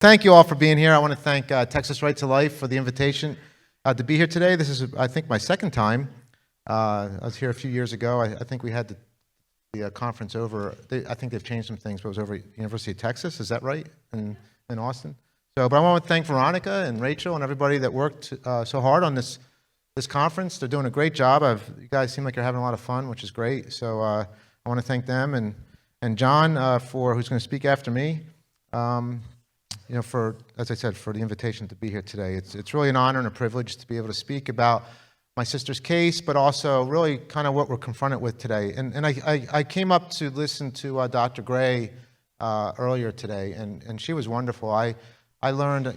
Thank you all for being here. I want to thank Texas Right to Life for the invitation to be here today. This is, I think, my second time. I was here a few years ago. I think we had the conference over. I think they've changed some things, but it was over at University of Texas. Is that right? In Austin. But I want to thank Veronica and Rachel and everybody that worked so hard on this conference. They're doing a great job. You guys seem like you're having a lot of fun, which is great. So I want to thank them and John who's going to speak after me. For, as I said, for the invitation to be here today. It's really an honor and a privilege to be able to speak about my sister's case, but also really kind of what we're confronted with today. And I came up to listen to Dr. Gray earlier today, and she was wonderful. I learned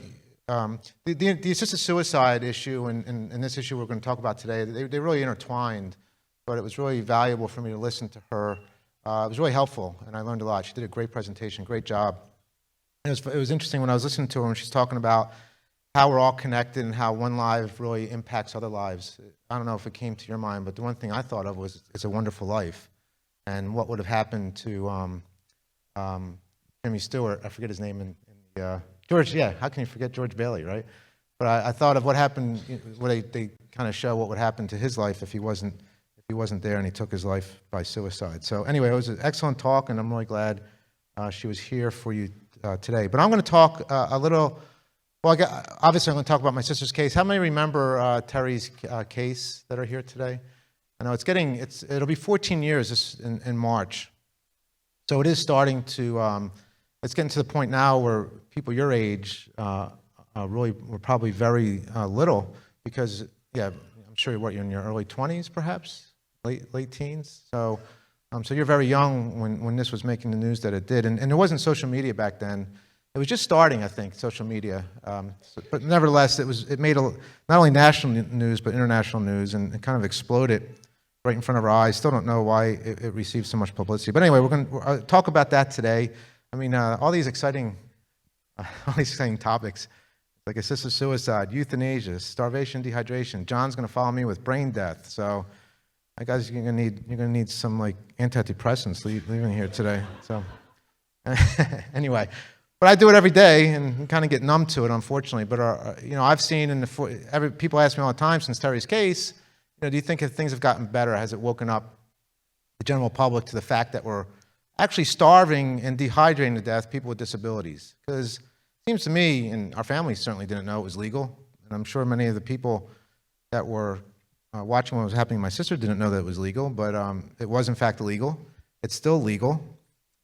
the assisted suicide issue and this issue we're going to talk about today, they really intertwined, but it was really valuable for me to listen to her. It was really helpful, and I learned a lot. She did a great presentation, great job. It was interesting when I was listening to her when she's talking about how we're all connected and how one life really impacts other lives. I don't know if it came to your mind, but the one thing I thought of was It's a Wonderful Life, and what would have happened to Jimmy Stewart. I forget his name George. Yeah, how can you forget George Bailey, right? But I thought of what happened. Where they kind of show what would happen to his life if he wasn't there and he took his life by suicide. So anyway, it was an excellent talk, and I'm really glad she was here for you today. But I'm going to talk a little, obviously I'm going to talk about my sister's case. How many remember Terri's case that are here today? I know it'll be 14 years in March. So it is starting to, it's getting to the point now where people your age really were probably very little because, I'm sure you're in your early 20s perhaps, late teens. So you're very young when this was making the news that it did. And there wasn't social media back then. It was just starting, I think, social media. But nevertheless, it made not only national news, but international news, and it kind of exploded right in front of our eyes. Still don't know why it received so much publicity. But anyway, we're going to talk about that today. I mean, all these exciting topics, like assisted suicide, euthanasia, starvation, dehydration. John's going to follow me with brain death. So guys, you're gonna need some like antidepressants leaving here today. So anyway, but I do it every day and kind of get numb to it, unfortunately. But I've seen people ask me all the time since Terri's case, do you think if things have gotten better? Has it woken up the general public to the fact that we're actually starving and dehydrating to death people with disabilities? Because it seems to me, and our families certainly didn't know it was legal, and I'm sure many of the people that were watching what was happening, my sister didn't know that it was legal, but it was in fact illegal. It's still legal,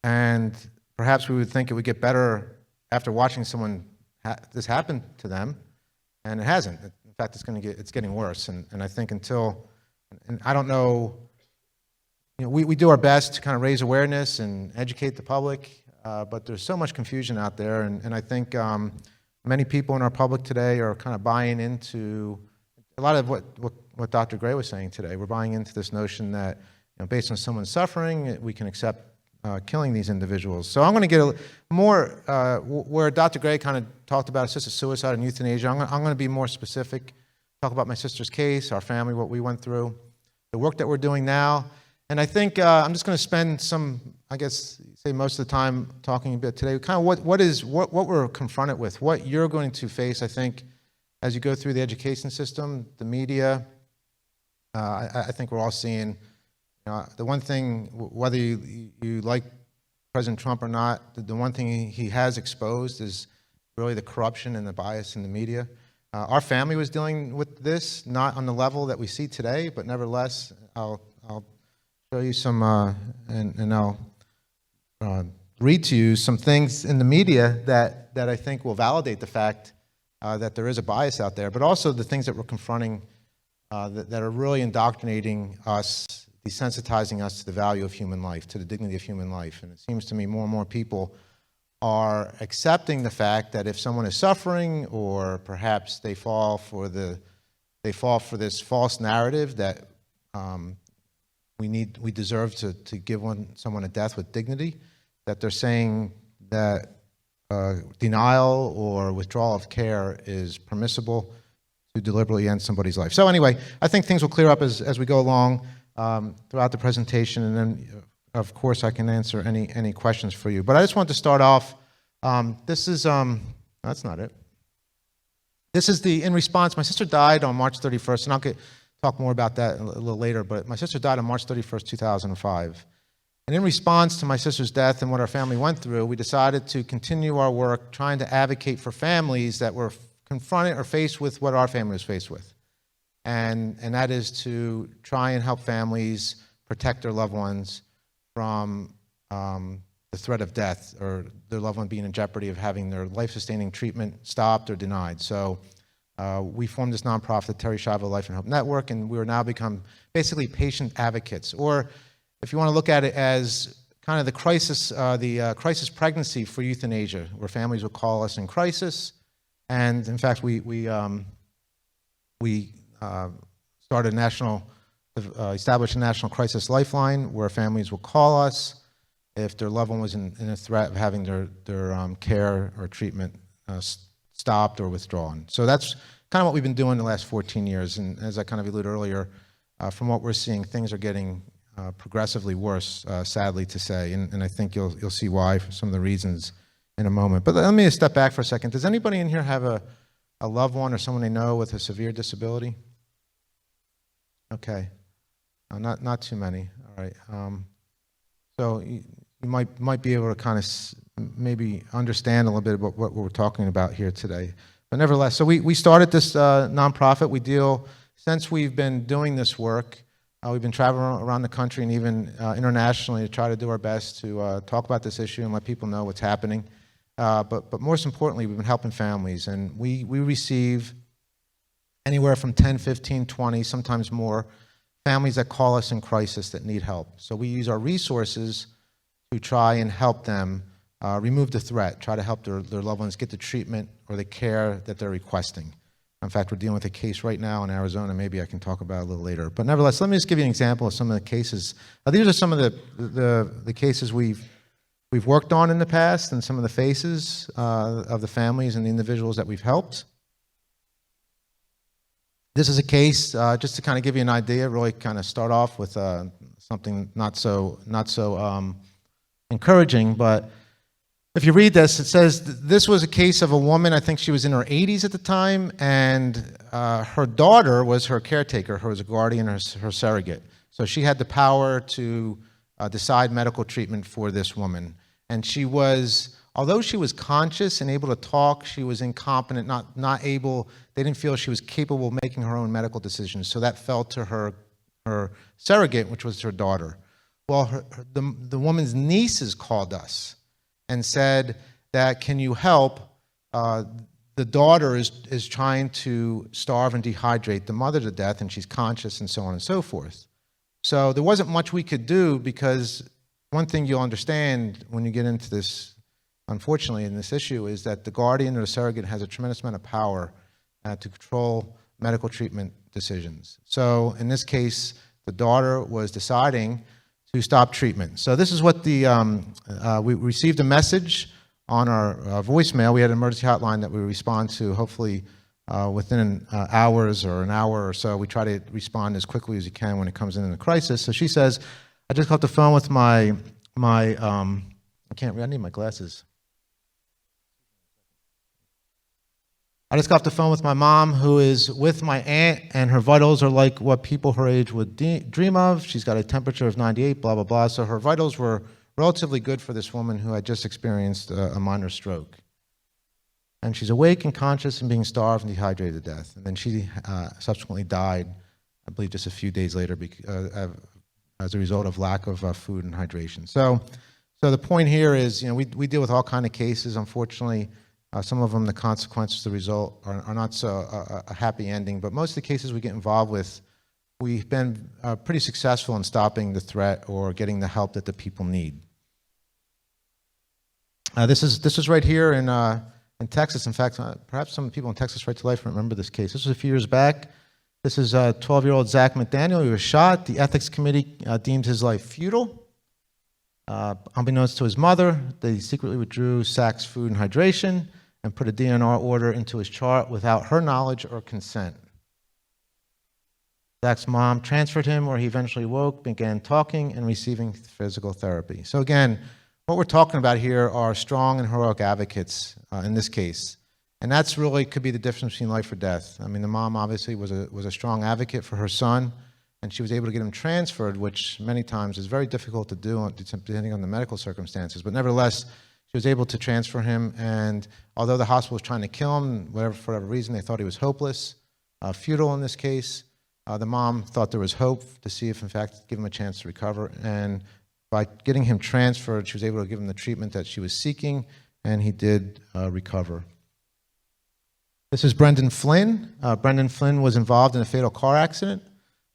and perhaps we would think it would get better after watching someone this happen to them, and it hasn't. In fact, it's getting worse, and I think and I don't know. We do our best to kind of raise awareness and educate the public, but there's so much confusion out there, and I think many people in our public today are kind of buying into a lot of what Dr. Gray was saying today. We're buying into this notion that based on someone's suffering, we can accept killing these individuals. So I'm going to get more where Dr. Gray kind of talked about assisted suicide and euthanasia. I'm going to be more specific, talk about my sister's case, our family, what we went through, the work that we're doing now. And I think I'm just going to spend say most of the time talking a bit today, kind of what we're confronted with, what you're going to face, I think, as you go through the education system, the media. I think we're all seeing the one thing, whether you like President Trump or not, the one thing he has exposed is really the corruption and the bias in the media. Our family was dealing with this, not on the level that we see today, but nevertheless, I'll show you some, and I'll read to you some things in the media that I think will validate the fact that there is a bias out there, but also the things that we're confronting that are really indoctrinating us, desensitizing us to the value of human life, to the dignity of human life. And it seems to me more and more people are accepting the fact that if someone is suffering, or perhaps they fall for this false narrative that we deserve to give someone a death with dignity, that they're saying that denial or withdrawal of care is permissible to deliberately end somebody's life. So anyway, I think things will clear up as we go along throughout the presentation, and then of course I can answer any questions for you. But I just want to start off. This is That's not it. This is in response. My sister died on March 31st, and I'll talk more about that a little later, but my sister died on March 31st, 2005. And in response to my sister's death and what our family went through, we decided to continue our work trying to advocate for families that were confronted or faced with what our family was faced with. And that is to try and help families protect their loved ones from the threat of death or their loved one being in jeopardy of having their life-sustaining treatment stopped or denied. So we formed this nonprofit, the Terri Schiavo Life and Hope Network, and we are now become basically patient advocates, or if you want to look at it as kind of the crisis pregnancy for euthanasia, where families will call us in crisis. And in fact, we started established a national crisis lifeline where families will call us if their loved one was in a threat of having their care or treatment stopped or withdrawn. So that's kind of what we've been doing the last 14 years. And as I kind of alluded earlier, from what we're seeing, things are getting progressively worse, sadly to say, and I think you'll see why for some of the reasons in a moment. But let me just step back for a second. Does anybody in here have a loved one or someone they know with a severe disability? Okay, not too many. All right. So you might be able to kind of maybe understand a little bit about what we're talking about here today. But nevertheless, so we started this nonprofit. Since we've been doing this work, we've been traveling around the country and even internationally to try to do our best to talk about this issue and let people know what's happening. But most importantly, we've been helping families, and we receive anywhere from 10, 15, 20, sometimes more, families that call us in crisis that need help. So we use our resources to try and help them remove the threat, try to help their loved ones get the treatment or the care that they're requesting. In fact, we're dealing with a case right now in Arizona. Maybe I can talk about it a little later. But nevertheless, let me just give you an example of some of the cases. These are some of the cases we've worked on in the past and some of the faces of the families and the individuals that we've helped. This is a case, just to kind of give you an idea, really kind of start off with something not so encouraging, but if you read this, it says this was a case of a woman, I think she was in her 80s at the time, and her daughter was her caretaker, her was a guardian, her surrogate. So she had the power to decide medical treatment for this woman. And she was, although she was conscious and able to talk, she was incompetent, not able, they didn't feel she was capable of making her own medical decisions. So that fell to her surrogate, which was her daughter. Well, the woman's nieces called us and said that, can you help? The daughter is trying to starve and dehydrate the mother to death, and she's conscious and so on and so forth. So there wasn't much we could do, because one thing you'll understand when you get into this, unfortunately, in this issue, is that the guardian or the surrogate has a tremendous amount of power to control medical treatment decisions. So in this case, the daughter was deciding to stop treatment. So this is what we received a message on our voicemail. We had an emergency hotline that we respond to hopefully within hours or an hour or so. We try to respond as quickly as you can when it comes in a crisis. So she says, I just got off the phone with I can't read, I need my glasses. I just got off the phone with my mom, who is with my aunt, and her vitals are like what people her age would dream of. She's got a temperature of 98, blah, blah, blah. So her vitals were relatively good for this woman who had just experienced a minor stroke. And she's awake and conscious and being starved and dehydrated to death. And then she subsequently died, I believe just a few days later, as a result of lack of food and hydration. So the point here is, we deal with all kinds of cases. Unfortunately, some of them, the consequences, the result, are not so a happy ending. But most of the cases we get involved with, we've been pretty successful in stopping the threat or getting the help that the people need. This is right here in Texas. In fact, perhaps some people in Texas Right to Life remember this case. This was a few years back. This is 12-year-old Zack McDaniel. He was shot. The ethics committee deemed his life futile. Unbeknownst to his mother, they secretly withdrew Zack's food and hydration and put a DNR order into his chart without her knowledge or consent. Zack's mom transferred him, where he eventually woke, began talking and receiving physical therapy. So again, what we're talking about here are strong and heroic advocates in this case. And that's really could be the difference between life or death. I mean, the mom obviously was a strong advocate for her son, and she was able to get him transferred, which many times is very difficult to do depending on the medical circumstances. But nevertheless, she was able to transfer him, and although the hospital was trying to kill him, for whatever reason, they thought he was hopeless, futile in this case. The mom thought there was hope to see if, in fact, give him a chance to recover. And by getting him transferred, she was able to give him the treatment that she was seeking, and he did recover. This is Brendon Flynn. Brendon Flynn was involved in a fatal car accident.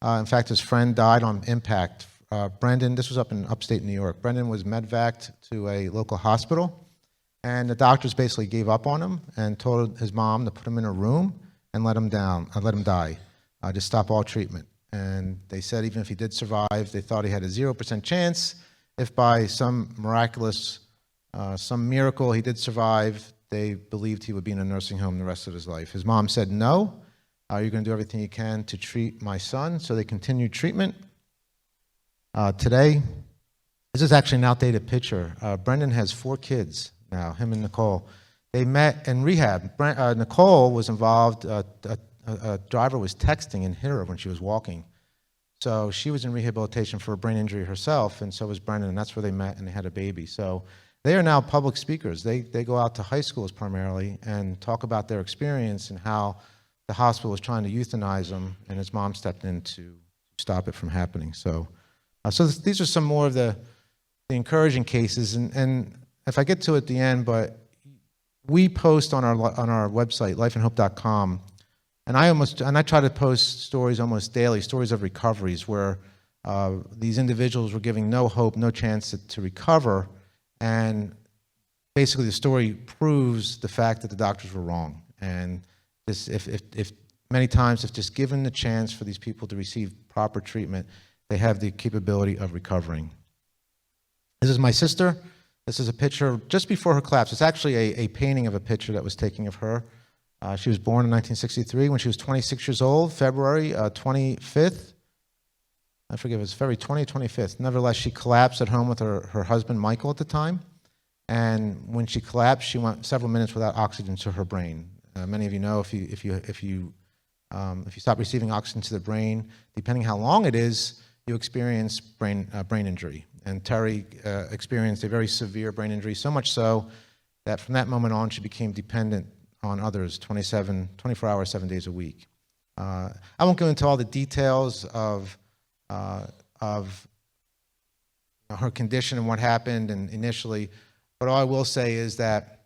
In fact, his friend died on impact. Brendon, this was up in upstate New York. Brendon was medvaced to a local hospital, and the doctors basically gave up on him and told his mom to put him in a room and let him die, to stop all treatment. And they said even if he did survive, they thought he had a 0% chance. If by some miraculous, some miracle he did survive, they believed he would be in a nursing home the rest of his life. His mom said, no, you're going to do everything you can to treat my son. So they continued treatment. Today, this is actually an outdated picture. Brendon has 4 kids now, him and Nicole. They met in rehab. Nicole was involved, a driver was texting and hit her when she was walking. So she was in rehabilitation for a brain injury herself, and so was Brendon, and that's where they met and they had a baby. So they are now public speakers. They go out to high schools primarily and talk about their experience and how the hospital was trying to euthanize him, and his mom stepped in to stop it from happening. So these are some more of the encouraging cases, and if I get to it at the end, but we post on our website, lifeandhope.com, and I try to post stories almost daily, stories of recoveries where these individuals were giving no hope, no chance to recover, and basically the story proves the fact that the doctors were wrong. And this, if many times, if just given the chance for these people to receive proper treatment, they have the capability of recovering. This is my sister. This is a picture just before her collapse. It's actually a painting of a picture that was taken of her. She was born in 1963 when she was 26 years old, February 25th. I forget if it was February 20th, 25th. Nevertheless, she collapsed at home with her husband, Michael, at the time. And when she collapsed, she went several minutes without oxygen to her brain. Many of you know if you stop receiving oxygen to the brain, depending how long it is, you experience brain injury. And Terri experienced a very severe brain injury, so much so that from that moment on, she became dependent on others 24 hours, 7 days a week. I won't go into all the details of her condition and what happened and initially, but all I will say is that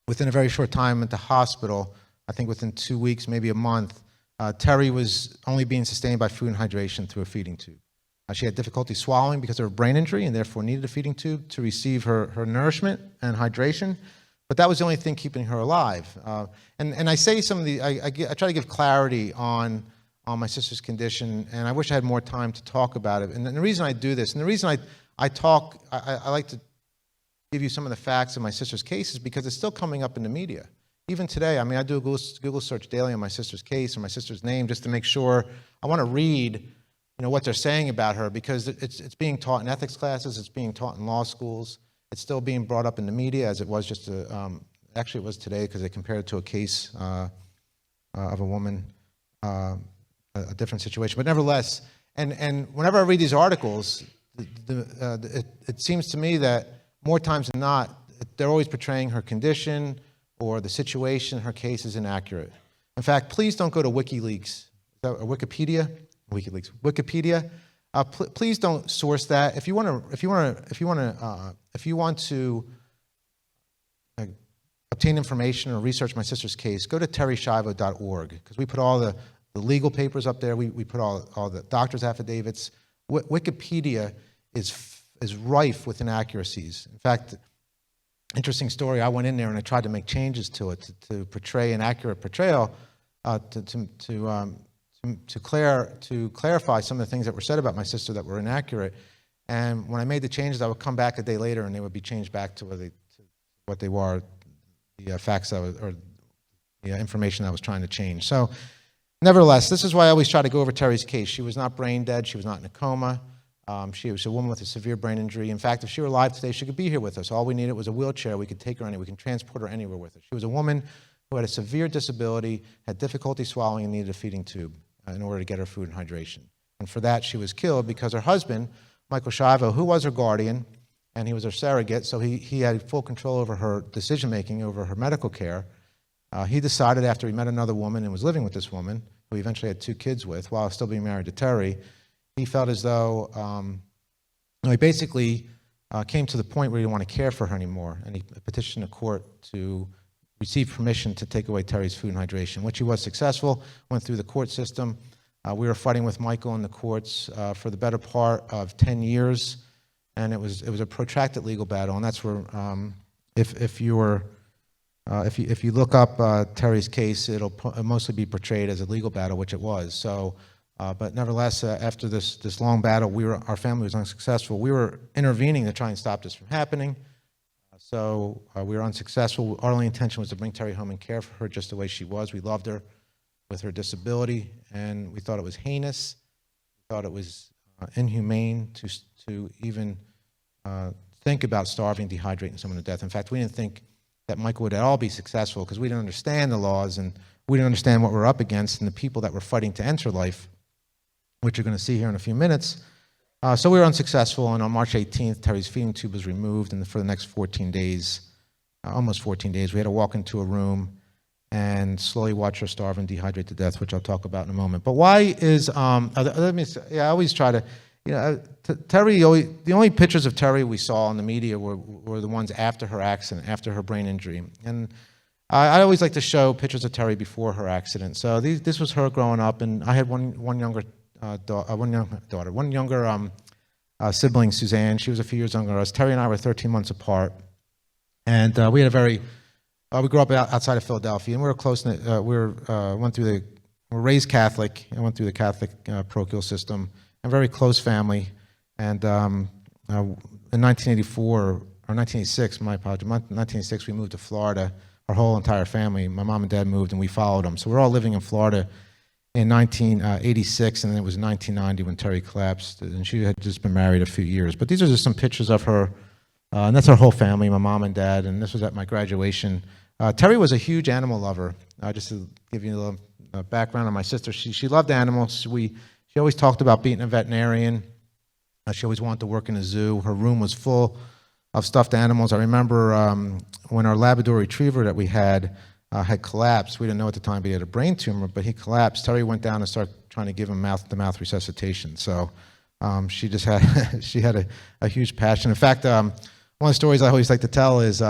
within a very short time at the hospital, I think within 2 weeks, maybe a month, Terri was only being sustained by food and hydration through a feeding tube. She had difficulty swallowing because of her brain injury and therefore needed a feeding tube to receive her nourishment and hydration. But that was the only thing keeping her alive. And I say some of the, I try to give clarity on my sister's condition, and I wish I had more time to talk about it. And the reason I do this, and the reason I like to give you some of the facts of my sister's case is because it's still coming up in the media. Even today, I mean, I do a Google search daily on my sister's case or my sister's name just to make sure, I want to read what they're saying about her, because it's being taught in ethics classes, it's being taught in law schools, it's still being brought up in the media as it was just, actually it was today because they compared it to a case of a woman, a different situation. But nevertheless, and whenever I read these articles, it seems to me that more times than not, they're always portraying her condition or the situation, her case is inaccurate. In fact, please don't go to WikiLeaks, or Wikipedia. Please don't source that. If you want to obtain information or research my sister's case, go to terrischiavo.org, because we put all the legal papers up there. We put all the doctor's affidavits. Wikipedia is rife with inaccuracies. In fact, interesting story, I went in there and I tried to make changes to it to portray an accurate portrayal, to clarify some of the things that were said about my sister that were inaccurate. And when I made the changes, I would come back a day later and they would be changed back to what they were, the facts or the information I was trying to change. So nevertheless, this is why I always try to go over Terri's case. She was not brain dead. She was not in a coma. She was a woman with a severe brain injury. In fact, if she were alive today, she could be here with us. All we needed was a wheelchair. We could take her anywhere. We can transport her anywhere with us. She was a woman who had a severe disability, had difficulty swallowing, and needed a feeding tube in order to get her food and hydration. And for that, she was killed because her husband, Michael Schiavo, who was her guardian, and he was her surrogate, so he had full control over her decision-making, over her medical care. He decided after he met another woman and was living with this woman, who he eventually had 2 kids with, while still being married to Terri, he felt as though he basically came to the point where he didn't want to care for her anymore, and he petitioned the court to receive permission to take away Terri's food and hydration, which he was successful, went through the court system. We were fighting with Michael in the courts for the better part of 10 years, and it was a protracted legal battle, and that's where, if you look up Terri's case, it'll mostly be portrayed as a legal battle, which it was. So, but nevertheless, after this long battle, our family was unsuccessful. We were intervening to try and stop this from happening. So we were unsuccessful. Our only intention was to bring Terri home and care for her just the way she was. We loved her with her disability, and we thought it was heinous. We thought it was inhumane to even think about starving, dehydrating someone to death. In fact, we didn't think that Michael would at all be successful because we didn't understand the laws, and we didn't understand what we're up against and the people that were fighting to enter life, which you're going to see here in a few minutes. So we were unsuccessful, and on March 18th, Terri's feeding tube was removed, and for the next 14 days, almost 14 days, we had to walk into a room and slowly watch her starve and dehydrate to death, which I'll talk about in a moment. But why is, I always try to, Terri, the only pictures of Terri we saw in the media were the ones after her accident, after her brain injury. And I always like to show pictures of Terri before her accident. So this was her growing up, and I had one younger sibling, Suzanne. She was a few years younger than us. Terri and I were 13 months apart, and we had we grew up outside of Philadelphia, and we were close. We're raised Catholic. I went through the Catholic parochial system, a very close family. And in 1984 or 1986, my apologies, 1986, we moved to Florida. Our whole entire family, my mom and dad moved, and we followed them. So we're all living in Florida in 1986, and then it was 1990 when Terri collapsed, and she had just been married a few years. But these are just some pictures of her, and that's our whole family, my mom and dad, and this was at my graduation. Terri was a huge animal lover. Just to give you a little background on my sister, she loved animals. She always talked about being a veterinarian. She always wanted to work in a zoo. Her room was full of stuffed animals. I remember when our Labrador Retriever that we had collapsed. We didn't know at the time, but he had a brain tumor, but he collapsed. Terri went down and started trying to give him mouth-to-mouth resuscitation. So she just had a huge passion. In fact, one of the stories I always like to tell is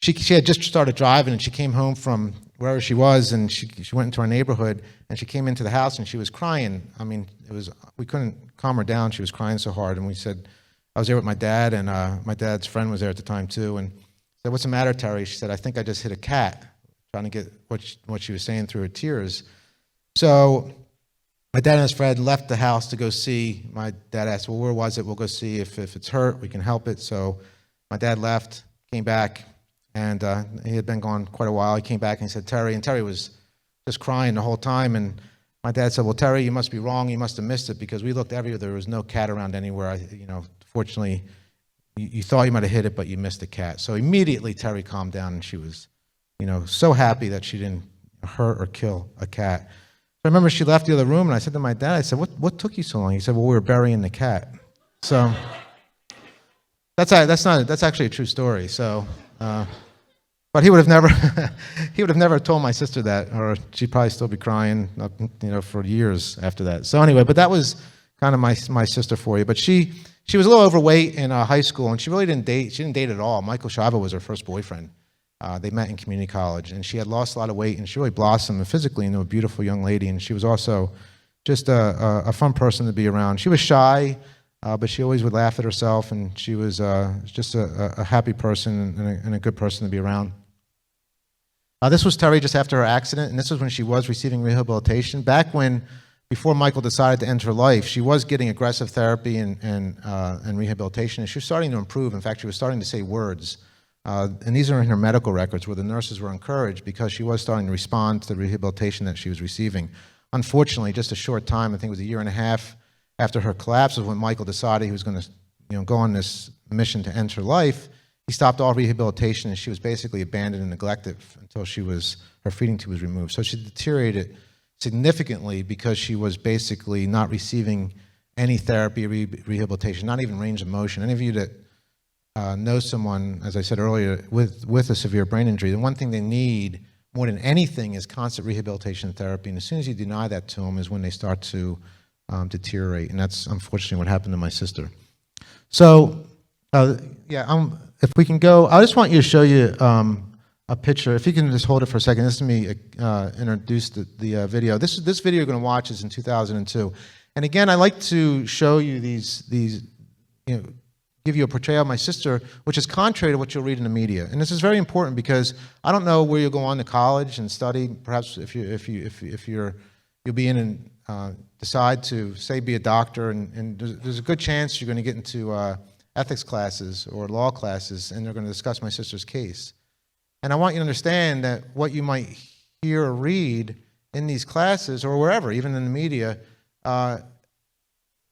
she had just started driving, and she came home from wherever she was, and she went into our neighborhood, and she came into the house, and she was crying. I mean, we couldn't calm her down. She was crying so hard, and we said, I was there with my dad, and my dad's friend was there at the time too, and I said, "What's the matter, Terri?" She said, "I think I just hit a cat," trying to get what she was saying through her tears. So my dad and his friend left the house to go see. My dad asked, "Well, where was it? We'll go see if it's hurt, we can help it." So my dad left, came back, and he had been gone quite a while. He came back and he said, "Terri," and Terri was just crying the whole time. And my dad said, "Well, Terri, you must be wrong. You must have missed it because we looked everywhere. There was no cat around anywhere. Fortunately, you thought you might have hit it, but you missed the cat." So immediately Terri calmed down, and she was, so happy that she didn't hurt or kill a cat. So I remember she left the other room, and I said to my dad, I said, "What took you so long?" He said, "Well, we were burying the cat." So that's actually a true story. So, but he would have never told my sister that, or she'd probably still be crying, for years after that. So anyway, but that was kind of my sister for you. But she was a little overweight in high school, and she really didn't date. She didn't date at all. Michael Schiavo was her first boyfriend. They met in community college, and she had lost a lot of weight, and she really blossomed physically into a beautiful young lady. And she was also just a fun person to be around. She was shy, but she always would laugh at herself, and she was just a happy person and a good person to be around. This was Terri just after her accident, and this was when she was receiving rehabilitation. Back before Michael decided to end her life, she was getting aggressive therapy and rehabilitation, and she was starting to improve. In fact, she was starting to say words. And these are in her medical records where the nurses were encouraged because she was starting to respond to the rehabilitation that she was receiving. Unfortunately, just a short time, I think it was a year and a half after her collapse, was when Michael decided he was going to go on this mission to end her life. he stopped all rehabilitation, and she was basically abandoned and neglected until her feeding tube was removed. So she deteriorated significantly because she was basically not receiving any therapy, rehabilitation, not even range of motion. Any of you that know someone, as I said earlier, with a severe brain injury, the one thing they need more than anything is constant rehabilitation therapy. And as soon as you deny that to them is when they start to deteriorate. And that's unfortunately what happened to my sister. So, if we can go, I just want you to show you a picture. If you can just hold it for a second. This is me introduce the video. This video you're going to watch is in 2002. And again, I like to show you these give you a portrayal of my sister, which is contrary to what you'll read in the media. And this is very important because I don't know where you'll go on to college and study. Perhaps if you'll be in and decide to say be a doctor, and there's a good chance you're going to get into ethics classes or law classes, and they're going to discuss my sister's case. And I want you to understand that what you might hear or read in these classes or wherever, even in the media,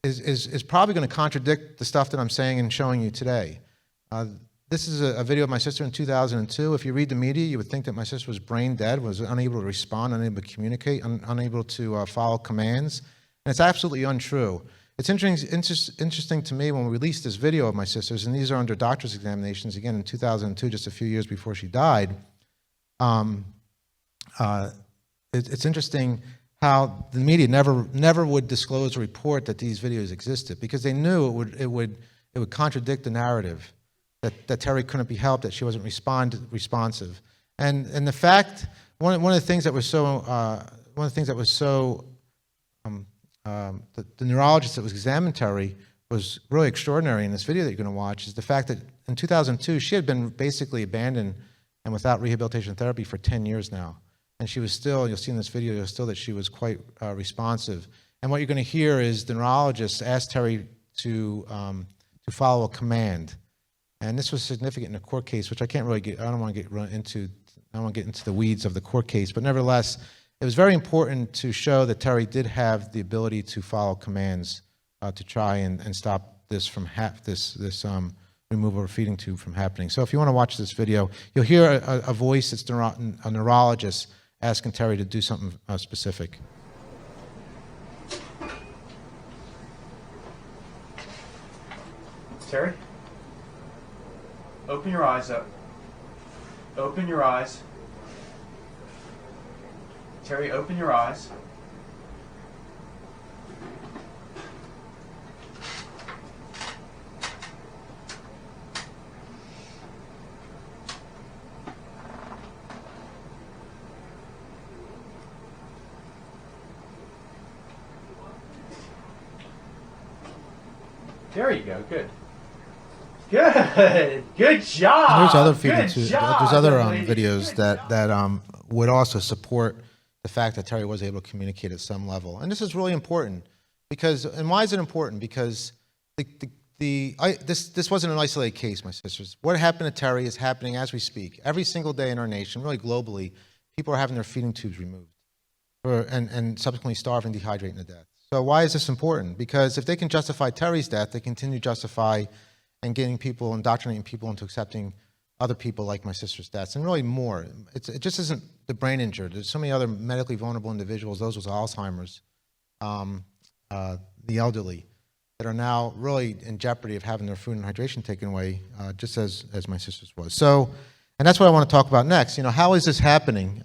is probably going to contradict the stuff that I'm saying and showing you today. This is a video of my sister in 2002. If you read the media, you would think that my sister was brain dead, was unable to respond, unable to communicate, unable to follow commands. And it's absolutely untrue. It's interesting to me when we released this video of my sister's, and these are under doctor's examinations, again in 2002, just a few years before she died. It's interesting how the media never would disclose or report that these videos existed because they knew it would contradict the narrative that Terri couldn't be helped, that she wasn't responsive, and the fact one of the things that was so the neurologist that was examined Terri was really extraordinary in this video that you're going to watch is the fact that in 2002 she had been basically abandoned and without rehabilitation therapy for 10 years now. And she was still, you'll see in this video, that she was quite responsive. And what you're going to hear is the neurologist asked Terri to follow a command. And this was significant in a court case, which I can't really get, I don't want to get into the weeds of the court case, but nevertheless, it was very important to show that Terri did have the ability to follow commands to try and stop this from removal of a feeding tube from happening. So if you want to watch this video, you'll hear a voice that's a neurologist asking Terri to do something specific. Terri, open your eyes up. Open your eyes. Terri, open your eyes. There you go. Good. Good job. And there's other videos that would also support the fact that Terri was able to communicate at some level. And this is really important because, and why is it important? Because this wasn't an isolated case, my sisters. What happened to Terri is happening as we speak. Every single day in our nation, really globally, people are having their feeding tubes removed and subsequently starving, dehydrating to death. So why is this important? Because if they can justify Terri's death, they continue to justify and getting people, indoctrinating people into accepting other people like my sister's deaths, and really more. It just isn't the brain injured. There's so many other medically vulnerable individuals, those with Alzheimer's, the elderly, that are now really in jeopardy of having their food and hydration taken away, just as my sister's was. So, and that's what I want to talk about next. You know, how is this happening?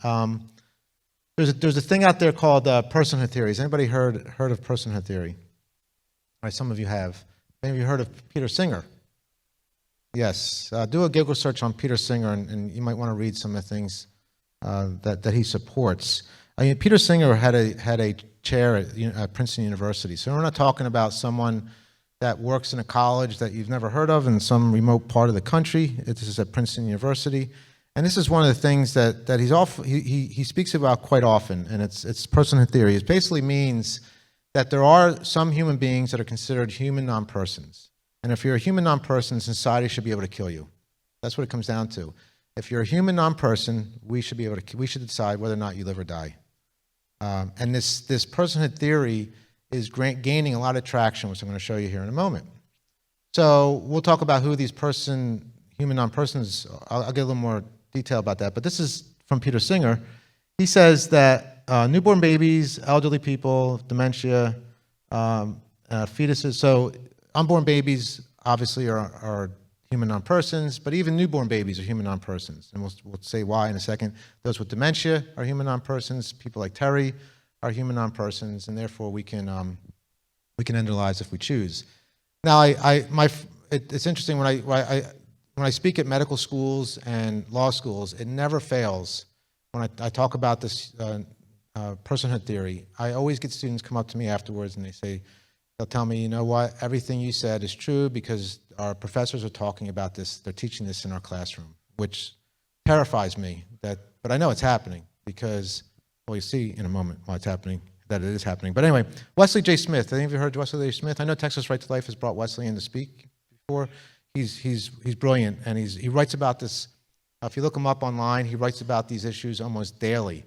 There's a thing out there called personhood theory. Has anybody heard of personhood theory? All right, some of you have. Maybe you heard of Peter Singer. Yes, do a Google search on Peter Singer, and you might want to read some of the things that he supports. I mean, Peter Singer had a chair at Princeton University. So we're not talking about someone that works in a college that you've never heard of in some remote part of the country. This is at Princeton University. And this is one of the things that he speaks about quite often, and it's personhood theory. It basically means that there are some human beings that are considered human non-persons. And if you're a human non-person, society should be able to kill you. That's what it comes down to. If you're a human non-person, we should decide whether or not you live or die. And this personhood theory is gaining a lot of traction, which I'm going to show you here in a moment. So we'll talk about who these human non-persons, I'll get a little more detail about that, but this is from Peter Singer. He says that newborn babies, elderly people, dementia, fetuses, so unborn babies obviously are human non-persons, but even newborn babies are human non-persons, and we'll say why in a second. Those with dementia are human non-persons. People like Terri are human non-persons, and therefore we can end their lives if we choose. Now, it's interesting when I speak at medical schools and law schools, it never fails when I talk about this personhood theory. I always get students come up to me afterwards and they'll tell me, you know what, everything you said is true because our professors are talking about this, they're teaching this in our classroom, which terrifies me, but I know it's happening because, well, you see in a moment why it's happening, that it is happening. But anyway, Wesley J Smith, have any of you heard Wesley J Smith? I know Texas Right to Life has brought Wesley in to speak before. He's brilliant, and he writes about this. If you look him up online, he writes about these issues almost daily.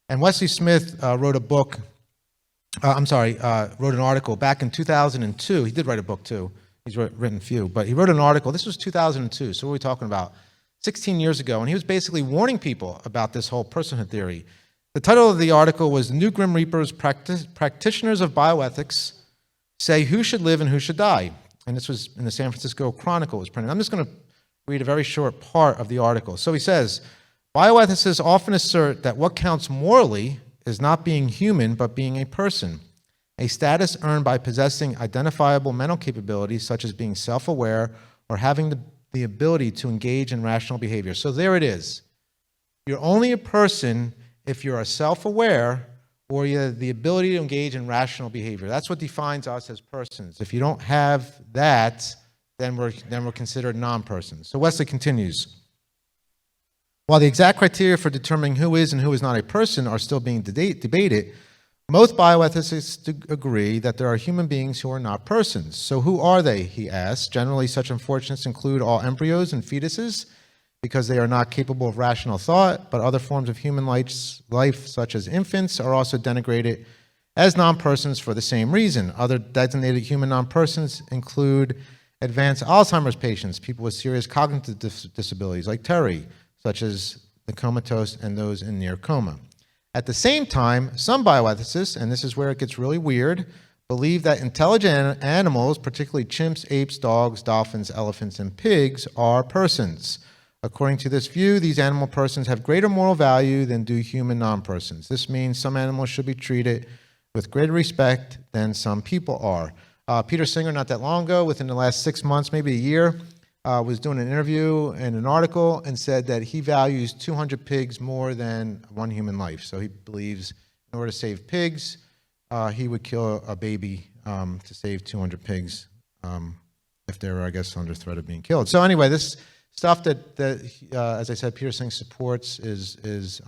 And Wesley Smith wrote an article back in 2002. He did write a book too. He's written a few, but he wrote an article. This was 2002, so what are we talking about? 16 years ago, and he was basically warning people about this whole personhood theory. The title of the article was New Grim Reapers, Practitioners of Bioethics Say Who Should Live and Who Should Die. And this was in the San Francisco Chronicle, it was printed. I'm just going to read a very short part of the article. So he says, bioethicists often assert that what counts morally is not being human, but being a person, a status earned by possessing identifiable mental capabilities such as being self-aware or having the ability to engage in rational behavior. So there it is. You're only a person if you're self-aware or you have the ability to engage in rational behavior. That's what defines us as persons. If you don't have that, then we're considered non-persons. So Wesley continues. While the exact criteria for determining who is and who is not a person are still being debated, most bioethicists agree that there are human beings who are not persons. So who are they, he asks. Generally, such unfortunates include all embryos and fetuses because they are not capable of rational thought, but other forms of human life, such as infants, are also denigrated as non-persons for the same reason. Other designated human non-persons include advanced Alzheimer's patients, people with serious cognitive disabilities like Terri, such as the comatose and those in near coma. At the same time, some bioethicists, and this is where it gets really weird, believe that intelligent animals, particularly chimps, apes, dogs, dolphins, elephants, and pigs, are persons. According to this view, these animal persons have greater moral value than do human non-persons. This means some animals should be treated with greater respect than some people are. Peter Singer, not that long ago, within the last 6 months, maybe a year, was doing an interview and an article and said that he values 200 pigs more than one human life. So he believes in order to save pigs, he would kill a baby to save 200 pigs if they were, I guess, under threat of being killed. So anyway, this stuff that as I said, Peter Singer supports is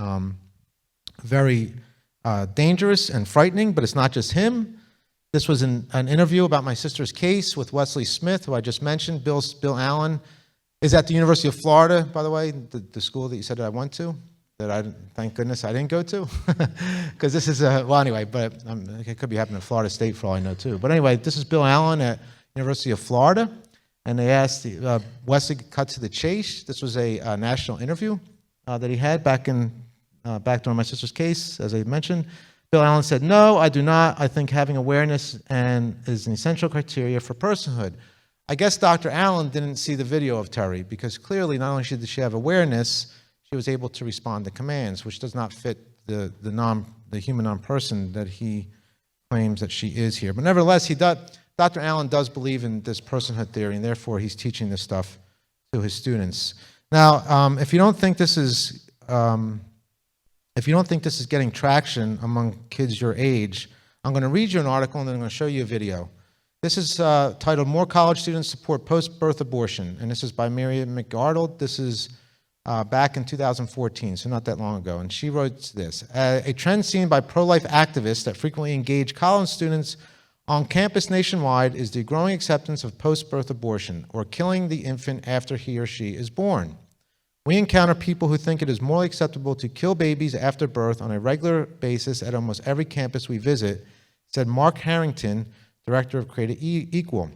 very dangerous and frightening, but it's not just him. This was an interview about my sister's case with Wesley Smith, who I just mentioned. Bill Allen is at the University of Florida, by the way, the school that you said that I went to, that thank goodness I didn't go to, because this is well, anyway, but it could be happening at Florida State for all I know too. But anyway, this is Bill Allen at University of Florida, and they asked Wesley cut to the chase. This was a national interview that he had back during my sister's case, as I mentioned. Bill Allen said, "No, I do not. I think having awareness is an essential criteria for personhood." I guess Dr. Allen didn't see the video of Terri because clearly not only did she have awareness, she was able to respond to commands, which does not fit the human non-person that he claims that she is here. But nevertheless, Dr. Allen does believe in this personhood theory, and therefore he's teaching this stuff to his students. Now, if you don't think this is getting traction among kids your age, I'm going to read you an article and then I'm going to show you a video. This is titled "More College Students Support Post-Birth Abortion," and this is by Miriam McArdle. This is back in 2014, so not that long ago. And she wrote this: "A trend seen by pro-life activists that frequently engage college students on campus nationwide is the growing acceptance of post-birth abortion, or killing the infant after he or she is born. We encounter people who think it is morally acceptable to kill babies after birth on a regular basis at almost every campus we visit," said Mark Harrington, director of Create Equal.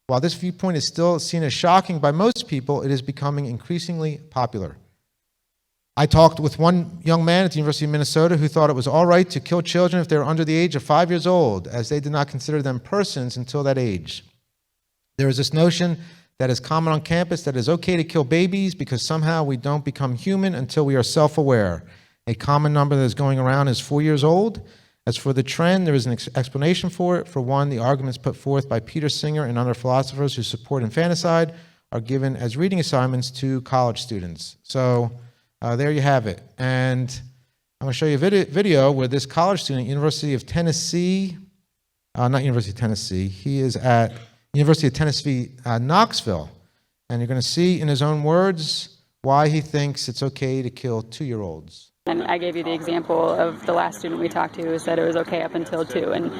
While this viewpoint is still seen as shocking by most people, it is becoming increasingly popular. I talked with one young man at the University of Minnesota who thought it was all right to kill children if they were under the age of 5 years old, as they did not consider them persons until that age. There is this notion that is common on campus that it is okay to kill babies because somehow we don't become human until we are self-aware. A common number that is going around is 4 years old. As for the trend, there is an explanation for it. For one, the arguments put forth by Peter Singer and other philosophers who support infanticide are given as reading assignments to college students. So there you have it. And I'm going to show you a video where this college student, University of Tennessee, not University of Tennessee, he is at University of Tennessee, Knoxville. And you're going to see in his own words why he thinks it's okay to kill 2-year-olds. And I gave you the example of the last student we talked to who said it was okay up until 2, and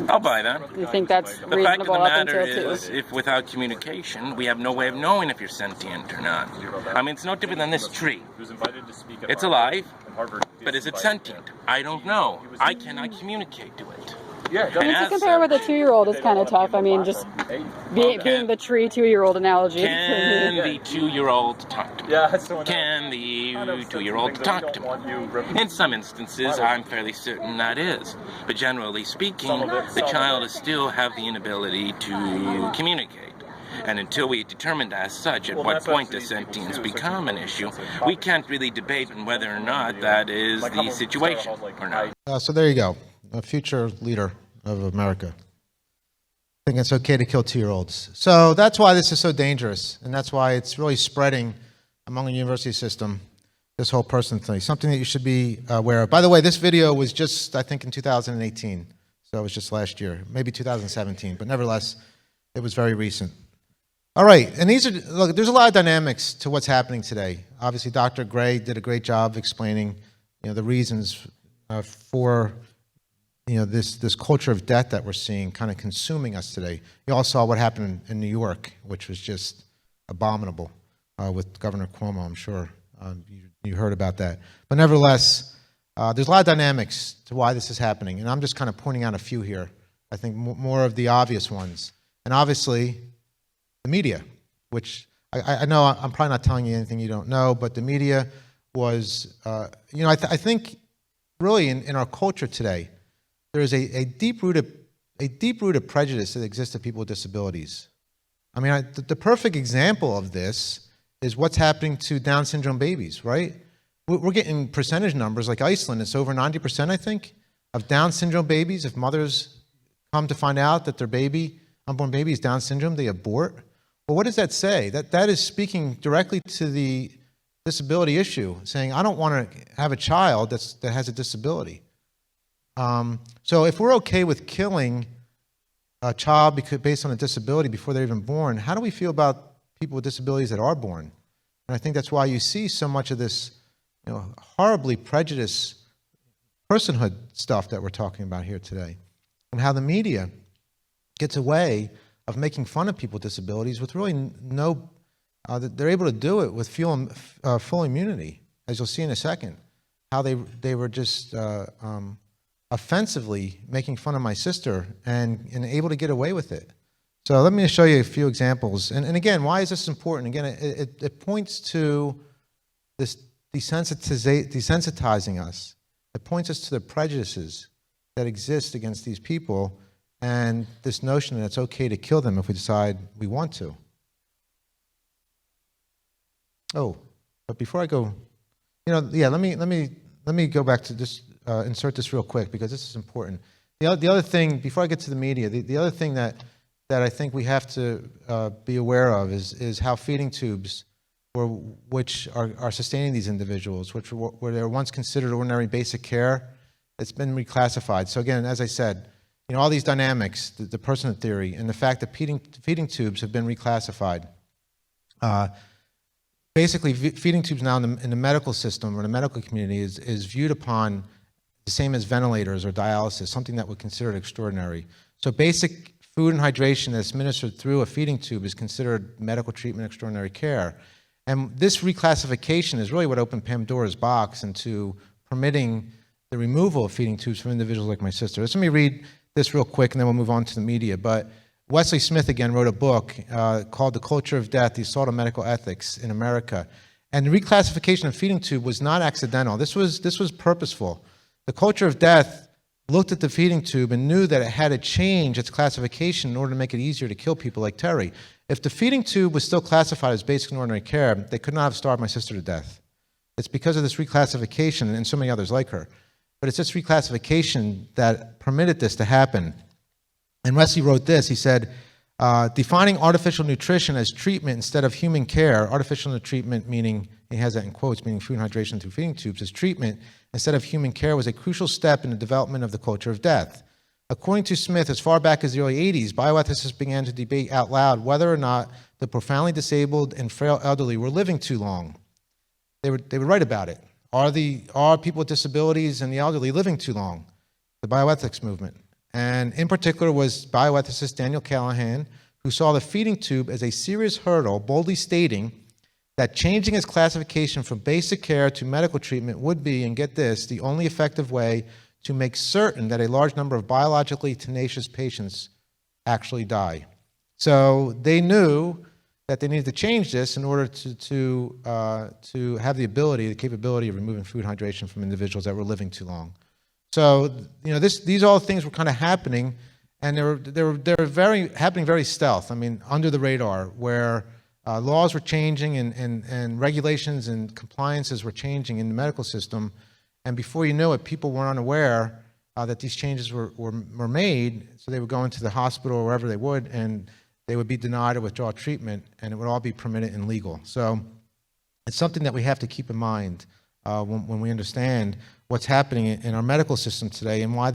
I'll buy that. you think that's The fact of reasonable the up matter until 2? is, if without communication, we have no way of knowing if you're sentient or not. I mean, it's no different than this tree. It's alive, but is it sentient? I don't know. I cannot communicate to it. I mean, to compare with a 2-year-old is kind of tough. I mean, just being the tree 2-year-old analogy. Can the 2-year-old talk to me? Can the 2-year-old talk to me? In some instances, I'm fairly certain that is. But generally speaking, the child will still have the inability to communicate. And until we determine as such at what point does sentience become an issue, we can't really debate on whether or not that is the situation or not. So there you go, a future leader of America. I think it's okay to kill 2-year-olds. So that's why this is so dangerous, and that's why it's really spreading among the university system, this whole person thing, something that you should be aware of. By the way, this video was just, I think, in 2018, so it was just last year, maybe 2017, but nevertheless, it was very recent. All right, and look, there's a lot of dynamics to what's happening today. Obviously, Dr. Gray did a great job explaining, the reasons for this culture of death that we're seeing kind of consuming us today. You all saw what happened in New York, which was just abominable with Governor Cuomo, I'm sure. You heard about that. But nevertheless, there's a lot of dynamics to why this is happening, and I'm just kind of pointing out a few here. I think more of the obvious ones. And obviously, the media, which I know I'm probably not telling you anything you don't know, but the media was, I think really in our culture today, there is a deep-rooted prejudice that exists to people with disabilities. I mean, the perfect example of this is what's happening to Down syndrome babies, right? We're getting percentage numbers like Iceland. It's over 90%, I think, of Down syndrome babies. If mothers come to find out that their unborn baby is Down syndrome, they abort. Well, what does that say? That is speaking directly to the disability issue, saying, I don't want to have a child that has a disability. So if we're okay with killing a child based on a disability before they're even born, how do we feel about people with disabilities that are born? And I think that's why you see so much of this horribly prejudiced personhood stuff that we're talking about here today, and how the media gets away of making fun of people with disabilities with really they're able to do it with full immunity, as you'll see in a second, how they were just offensively making fun of my sister and able to get away with it. So let me show you a few examples. And again, why is this important? Again, it points to this desensitizing us. It points us to the prejudices that exist against these people and this notion that it's okay to kill them if we decide we want to. Oh, but before I go, let me go back to this, insert this real quick because this is important. The other thing, before I get to the media, the other thing that I think we have to be aware of is how feeding tubes, which are sustaining these individuals, which were they were once considered ordinary basic care, it's been reclassified. So again, as I said, all these dynamics, the personhood theory, and the fact that feeding tubes have been reclassified. Basically, feeding tubes now in the medical system or the medical community is viewed upon the same as ventilators or dialysis, something that would consider extraordinary. So basic food and hydration that's administered through a feeding tube is considered medical treatment, extraordinary care. And this reclassification is really what opened Pandora's box into permitting the removal of feeding tubes from individuals like my sister. Let me read this real quick, and then we'll move on to the media. But Wesley Smith, again, wrote a book called The Culture of Death, The Assault on Medical Ethics in America. And the reclassification of feeding tube was not accidental. This was purposeful. The Culture of Death looked at the feeding tube and knew that it had to change its classification in order to make it easier to kill people like Terri. If the feeding tube was still classified as basic and ordinary care, they could not have starved my sister to death. It's because of this reclassification and so many others like her. But it's this reclassification that permitted this to happen. And Wesley wrote this. He said, defining artificial nutrition as treatment instead of human care, artificial treatment meaning, he has that in quotes, meaning food and hydration through feeding tubes, as treatment instead of human care was a crucial step in the development of the culture of death. According to Smith, as far back as the early 80s, bioethicists began to debate out loud whether or not the profoundly disabled and frail elderly were living too long. They would write about it. Are people with disabilities and the elderly living too long? The bioethics movement. And in particular was bioethicist Daniel Callahan, who saw the feeding tube as a serious hurdle, boldly stating that changing its classification from basic care to medical treatment would be, and get this, the only effective way to make certain that a large number of biologically tenacious patients actually die. So they knew that they needed to change this in order to have the capability of removing food and hydration from individuals that were living too long. So, these all things were kind of happening, and they were happening very stealth. I mean, under the radar, where laws were changing and regulations and compliances were changing in the medical system, and before you knew it, people were unaware that these changes were made. So they would go into the hospital or wherever they would, and they would be denied or withdraw treatment, and it would all be permitted and legal. So it's something that we have to keep in mind when we understand what's happening in our medical system today and why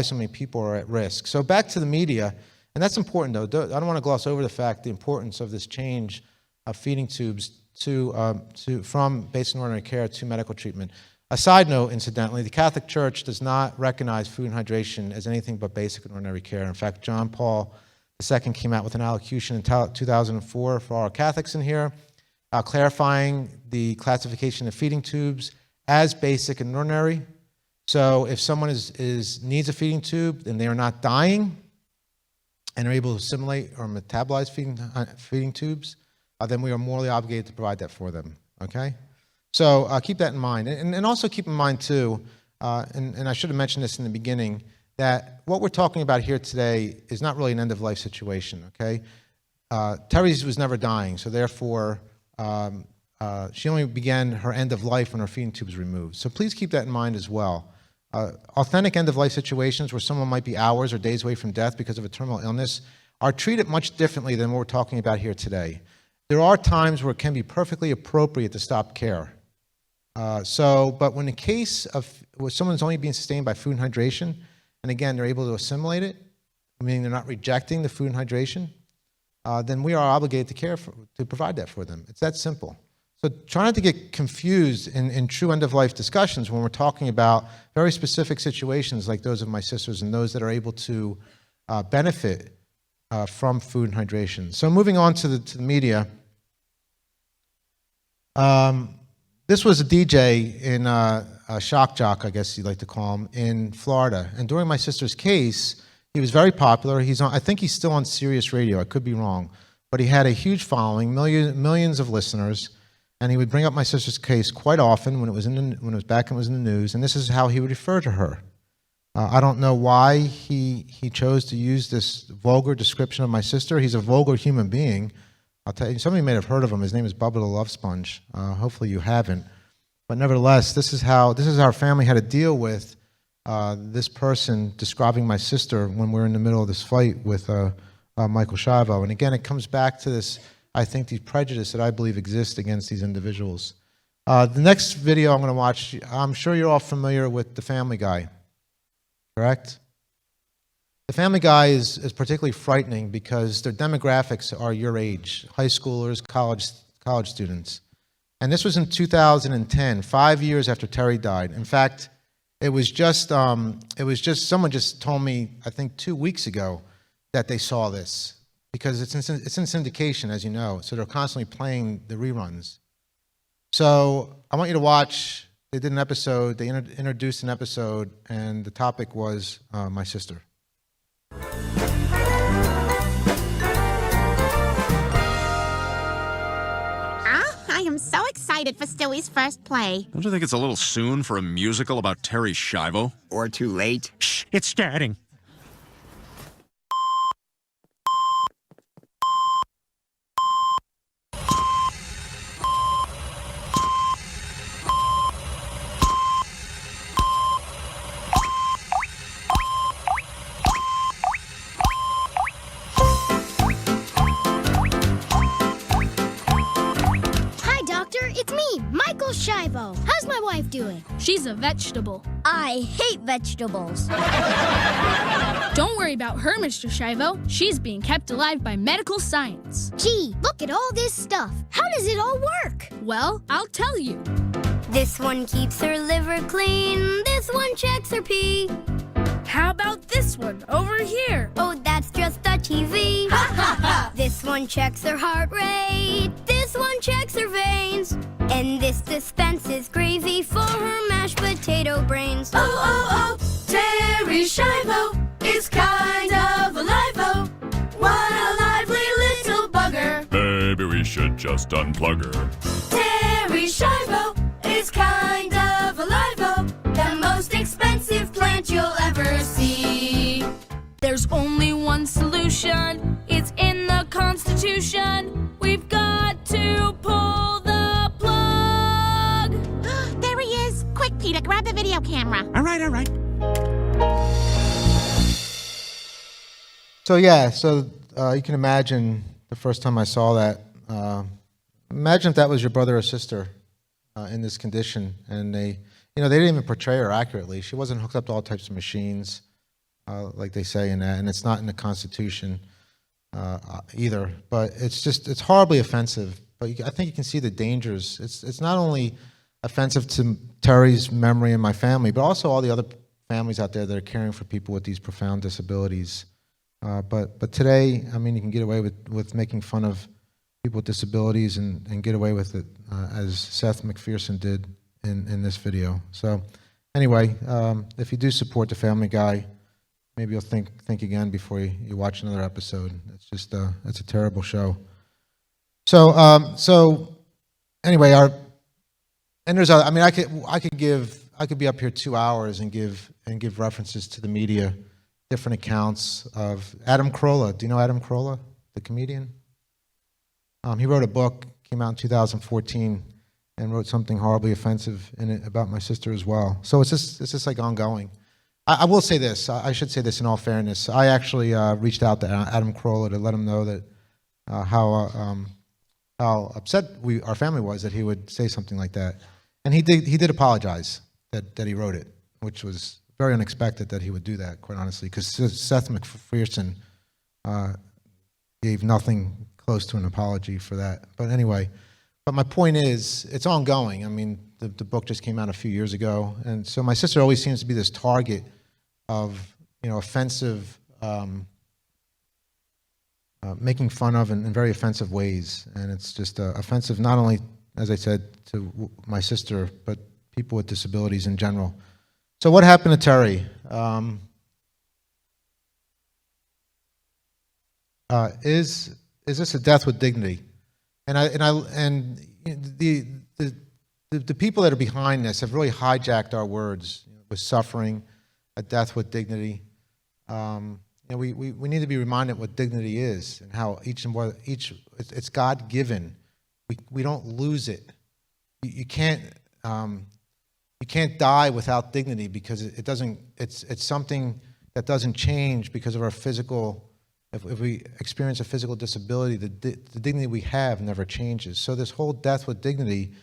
so many people are at risk. So back to the media, and that's important though. I don't want to gloss over the importance of this change of feeding tubes from basic and ordinary care to medical treatment. A side note, incidentally, the Catholic Church does not recognize food and hydration as anything but basic and ordinary care. In fact, John Paul II came out with an allocution in 2004 for our Catholics in here, clarifying the classification of feeding tubes as basic and ordinary. So if someone needs a feeding tube and they are not dying and are able to assimilate or metabolize feeding tubes, then we are morally obligated to provide that for them, okay? So keep that in mind. And also keep in mind too, and I should have mentioned this in the beginning, that what we're talking about here today is not really an end-of-life situation, okay? Terri was never dying, so therefore she only began her end of life when her feeding tube was removed. So please keep that in mind as well. Authentic end-of-life situations where someone might be hours or days away from death because of a terminal illness are treated much differently than what we're talking about here today. There are times where it can be perfectly appropriate to stop care. But when the case of where someone's only being sustained by food and hydration, and again, they're able to assimilate it, meaning they're not rejecting the food and hydration, then we are obligated to provide that for them. It's that simple. So try not to get confused in true end-of-life discussions when we're talking about very specific situations like those of my sisters and those that are able to benefit from food and hydration. So moving on to the media. This was a DJ in a shock jock, I guess you'd like to call him, in Florida. And during my sister's case, he was very popular. I think he's still on Sirius Radio. I could be wrong. But he had a huge following, millions of listeners. And he would bring up my sister's case quite often when it was back and it was in the news. And this is how he would refer to her. I don't know why he chose to use this vulgar description of my sister. He's a vulgar human being. I'll tell you, somebody may have heard of him. His name is Bubba the Love Sponge. Hopefully you haven't. But nevertheless, this is how our family had to deal with this person describing my sister when we're in the middle of this fight with Michael Schiavo. And again, it comes back to this, I think, the prejudice that I believe exists against these individuals. The next video I'm going to watch, I'm sure you're all familiar with The Family Guy, correct? The Family Guy is particularly frightening because their demographics are your age, high schoolers, college students. And this was in 2010, 5 years after Terri died. In fact, it was just someone just told me, I think 2 weeks ago, that they saw this because it's in syndication, as you know. So they're constantly playing the reruns. So I want you to watch. They did an episode. They introduced an episode, and the topic was my sister. excited for Stewie's first play. Don't you think it's a little soon for a musical about Terri Schiavo? Or too late? Shh, it's starting. Schiavo. How's my wife doing? She's a vegetable. I hate vegetables. Don't worry about her, Mr. Schiavo. She's being kept alive by medical science. Gee, look at all this stuff. How does it all work? Well, I'll tell you. This one keeps her liver clean. This one checks her pee. How about this one over here? Oh, that's just the TV. Ha ha ha! This one checks her heart rate. This one checks her veins. And this dispenses gravy for her mashed potato brains. Oh, oh, oh, Terri Schiavo is kind of alive, oh. What a lively little bugger. Maybe we should just unplug her. Terri Schiavo is kind of alive, oh. The most expensive plant you'll ever see. There's only one solution. It's in the Constitution. We've got to pull the plug. There he is. Quick, Peter, grab the video camera. All right, all right. So yeah, you can imagine the first time I saw that. Imagine if that was your brother or sister in this condition, and they didn't even portray her accurately. She wasn't hooked up to all types of machines, like they say in that, and it's not in the Constitution either. But it's horribly offensive. But I think you can see the dangers. It's not only offensive to Terri's memory and my family, but also all the other families out there that are caring for people with these profound disabilities. But today, I mean, you can get away with making fun of people with disabilities and get away with it, as Seth MacPherson did in this video. So anyway, if you do support the Family Guy, maybe you'll think again before you watch another episode. It's just it's a terrible show. So anyway, I could be up here 2 hours and give references to the media, different accounts of Adam Carolla. Do you know Adam Carolla, the comedian? He wrote a book, came out in 2014, and wrote something horribly offensive in it about my sister as well. So it's just like ongoing. I will say this. I should say this in all fairness. I actually reached out to Adam Carolla to let him know that how upset our family was that he would say something like that, and he did apologize that he wrote it, which was very unexpected that he would do that, quite honestly, because Seth MacPherson gave nothing close to an apology for that. But anyway, my point is, it's ongoing. I mean, the book just came out a few years ago, and so my sister always seems to be this target of offensive, making fun of in very offensive ways, and it's just offensive not only, as I said, to my sister, but people with disabilities in general. So what happened to Terri? Is this a death with dignity? And the people that are behind this have really hijacked our words with suffering, a death with dignity. We need to be reminded what dignity is and how it's God-given. We don't lose it. You can't die without dignity because it doesn't. It's something that doesn't change because of our physical. If we experience a physical disability, the dignity we have never changes. So this whole death with dignity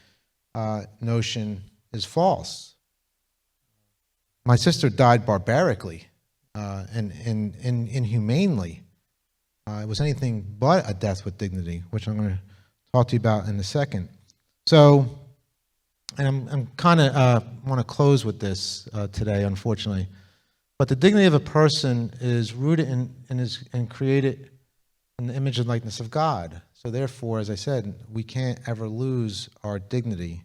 notion is false. My sister died barbarically and inhumanely. It was anything but a death with dignity, which I'm going to talk to you about in a second. So, and I'm kind of want to close with this today, unfortunately. But the dignity of a person is rooted and created in the image and likeness of God. So therefore, as I said, we can't ever lose our dignity,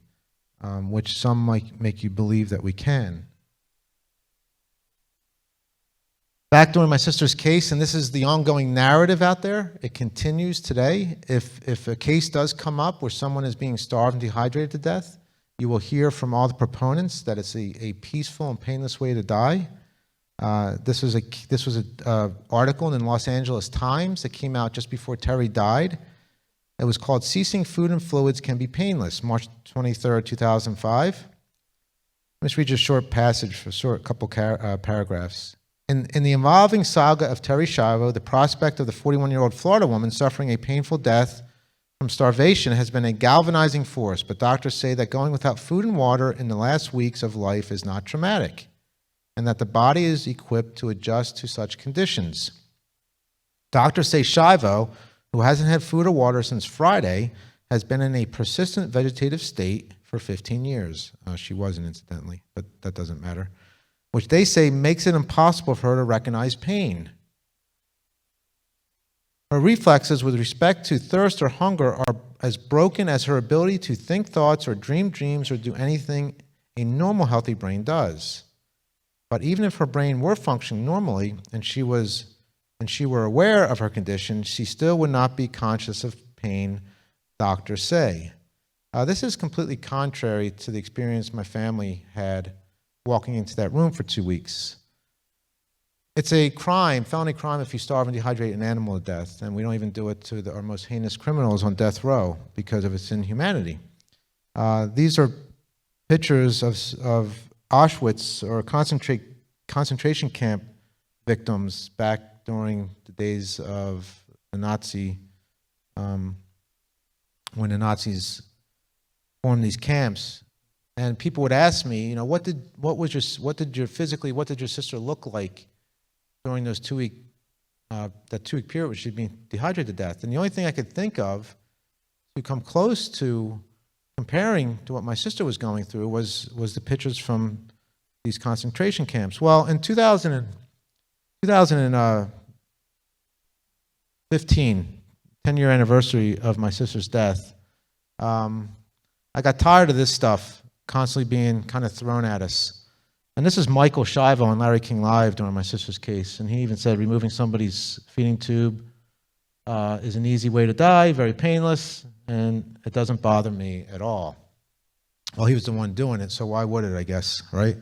which some might make you believe that we can. Back during my sister's case, and this is the ongoing narrative out there, it continues today. If a case does come up where someone is being starved and dehydrated to death, you will hear from all the proponents that it's a peaceful and painless way to die. This was an article in the Los Angeles Times that came out just before Terri died. It was called "Ceasing Food and Fluids Can Be Painless," March 23rd, 2005. Let's read you a short passage for a couple paragraphs. In the evolving saga of Terri Schiavo, the prospect of the 41-year-old Florida woman suffering a painful death from starvation has been a galvanizing force, but doctors say that going without food and water in the last weeks of life is not traumatic, and that the body is equipped to adjust to such conditions. Doctors say Schiavo, who hasn't had food or water since Friday, has been in a persistent vegetative state for 15 years. She wasn't, incidentally, but that doesn't matter. Which they say makes it impossible for her to recognize pain. Her reflexes with respect to thirst or hunger are as broken as her ability to think thoughts or dream dreams or do anything a normal healthy brain does. But even if her brain were functioning normally and she were aware of her condition, she still would not be conscious of pain, doctors say. This is completely contrary to the experience my family had walking into that room for 2 weeks. It's a crime, felony crime, if you starve and dehydrate an animal to death, and we don't even do it to our most heinous criminals on death row because of its inhumanity. These are pictures of Auschwitz or concentration camp victims back during the days of the Nazi, when the Nazis formed these camps. And people would ask me, what did your sister look like during those 2 week period where she'd been dehydrated to death? And the only thing I could think of to come close to comparing to what my sister was going through was the pictures from these concentration camps. Well, in 2015, 10-year anniversary of my sister's death, I got tired of this stuff constantly being kind of thrown at us. And this is Michael Schiavo on Larry King Live during my sister's case. And he even said removing somebody's feeding tube is an easy way to die, very painless, and it doesn't bother me at all. Well, he was the one doing it, so why would it, I guess, right?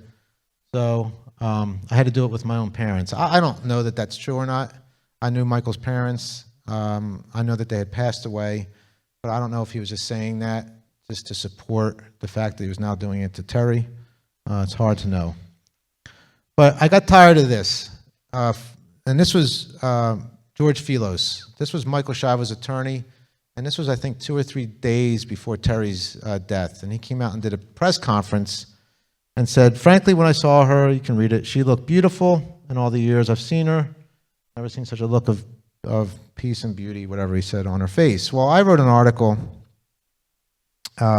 So I had to do it with my own parents. I don't know that that's true or not. I knew Michael's parents. I know that they had passed away, but I don't know if he was just saying that just to support the fact that he was now doing it to Terri. It's hard to know. But I got tired of this. And this was George Philos. This was Michael Schiavo's attorney. And this was, I think, 2 or 3 days before Terri's death. And he came out and did a press conference and said, frankly, when I saw her, you can read it, she looked beautiful in all the years I've seen her. Never seen such a look of peace and beauty, whatever he said, on her face. Well, I wrote an article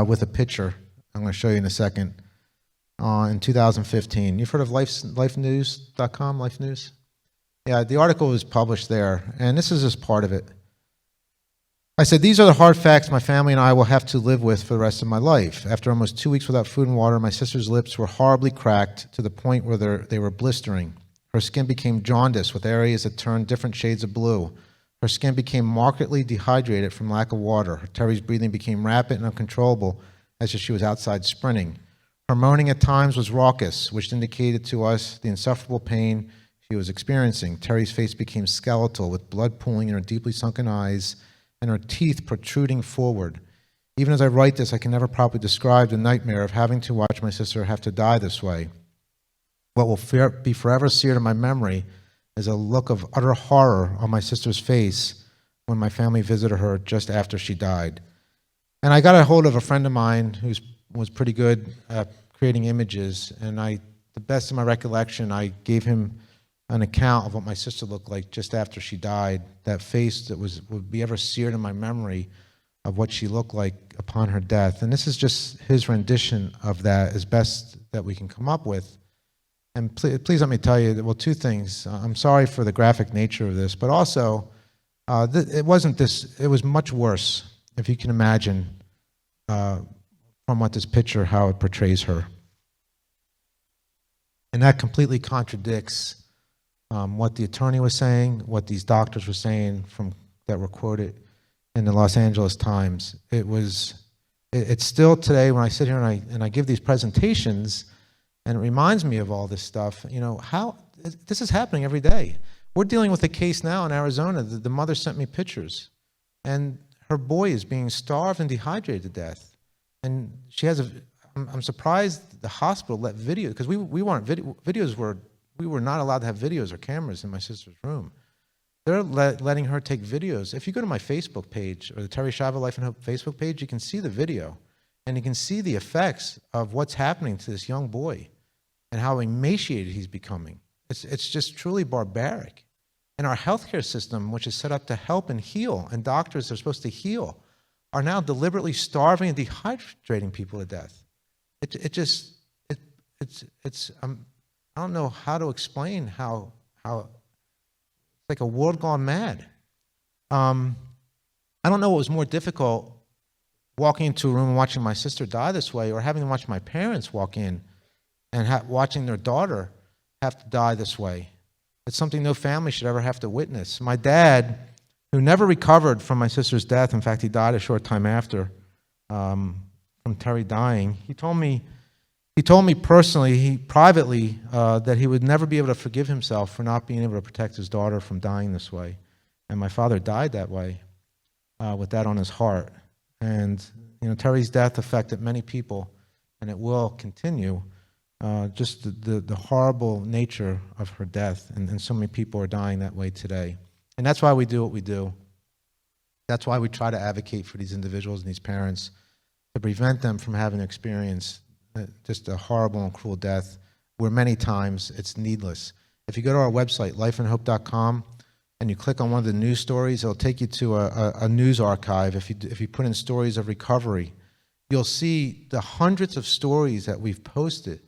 with a picture, I'm going to show you in a second, in 2015. You've heard of lifenews.com, Life News? Yeah, the article was published there, and this is just part of it. I said, these are the hard facts my family and I will have to live with for the rest of my life. After almost 2 weeks without food and water, my sister's lips were horribly cracked to the point where they were blistering. Her skin became jaundiced with areas that turned different shades of blue. Her skin became markedly dehydrated from lack of water. Terri's breathing became rapid and uncontrollable as if she was outside sprinting. Her moaning at times was raucous, which indicated to us the insufferable pain she was experiencing. Terri's face became skeletal with blood pooling in her deeply sunken eyes and her teeth protruding forward. Even as I write this, I can never properly describe the nightmare of having to watch my sister have to die this way. What will be forever seared in my memory is a look of utter horror on my sister's face when my family visited her just after she died. And I got a hold of a friend of mine who was pretty good at creating images, and the best of my recollection, I gave him an account of what my sister looked like just after she died, that face that would be ever seared in my memory of what she looked like upon her death. And this is just his rendition of that as best that we can come up with. And please let me tell you, well, 2 things. I'm sorry for the graphic nature of this, but also, it wasn't this, it was much worse, if you can imagine, from what this picture, how it portrays her. And that completely contradicts what the attorney was saying, what these doctors were saying that were quoted in the Los Angeles Times. It's still today when I sit here and I give these presentations, and it reminds me of all this stuff. How this is happening every day. We're dealing with a case now in Arizona. The mother sent me pictures, and her boy is being starved and dehydrated to death. And she has I'm surprised the hospital let video, because we weren't we were not allowed to have videos or cameras in my sister's room. They're letting her take videos. If you go to my Facebook page or the Terri Schiavo Life and Hope Facebook page, you can see the video, and you can see the effects of what's happening to this young boy and how emaciated he's becoming. It's just truly barbaric. And our healthcare system, which is set up to help and heal, and doctors are supposed to heal, are now deliberately starving and dehydrating people to death. I don't know how to explain how it's like a world gone mad. I don't know what was more difficult, walking into a room and watching my sister die this way, or having to watch my parents walk in and watching their daughter have to die this way. It's something no family should ever have to witness. My dad, who never recovered from my sister's death, in fact, he died a short time after from Terri dying, he told me personally, privately, that he would never be able to forgive himself for not being able to protect his daughter from dying this way. And my father died that way, with that on his heart. And Terri's death affected many people, and it will continue. Just the horrible nature of her death, and so many people are dying that way today. And that's why we do what we do. That's why we try to advocate for these individuals and these parents, to prevent them from having to experience just a horrible and cruel death, where many times it's needless. If you go to our website, lifeandhope.com, and you click on one of the news stories, it'll take you to a news archive. If you put in stories of recovery, you'll see the hundreds of stories that we've posted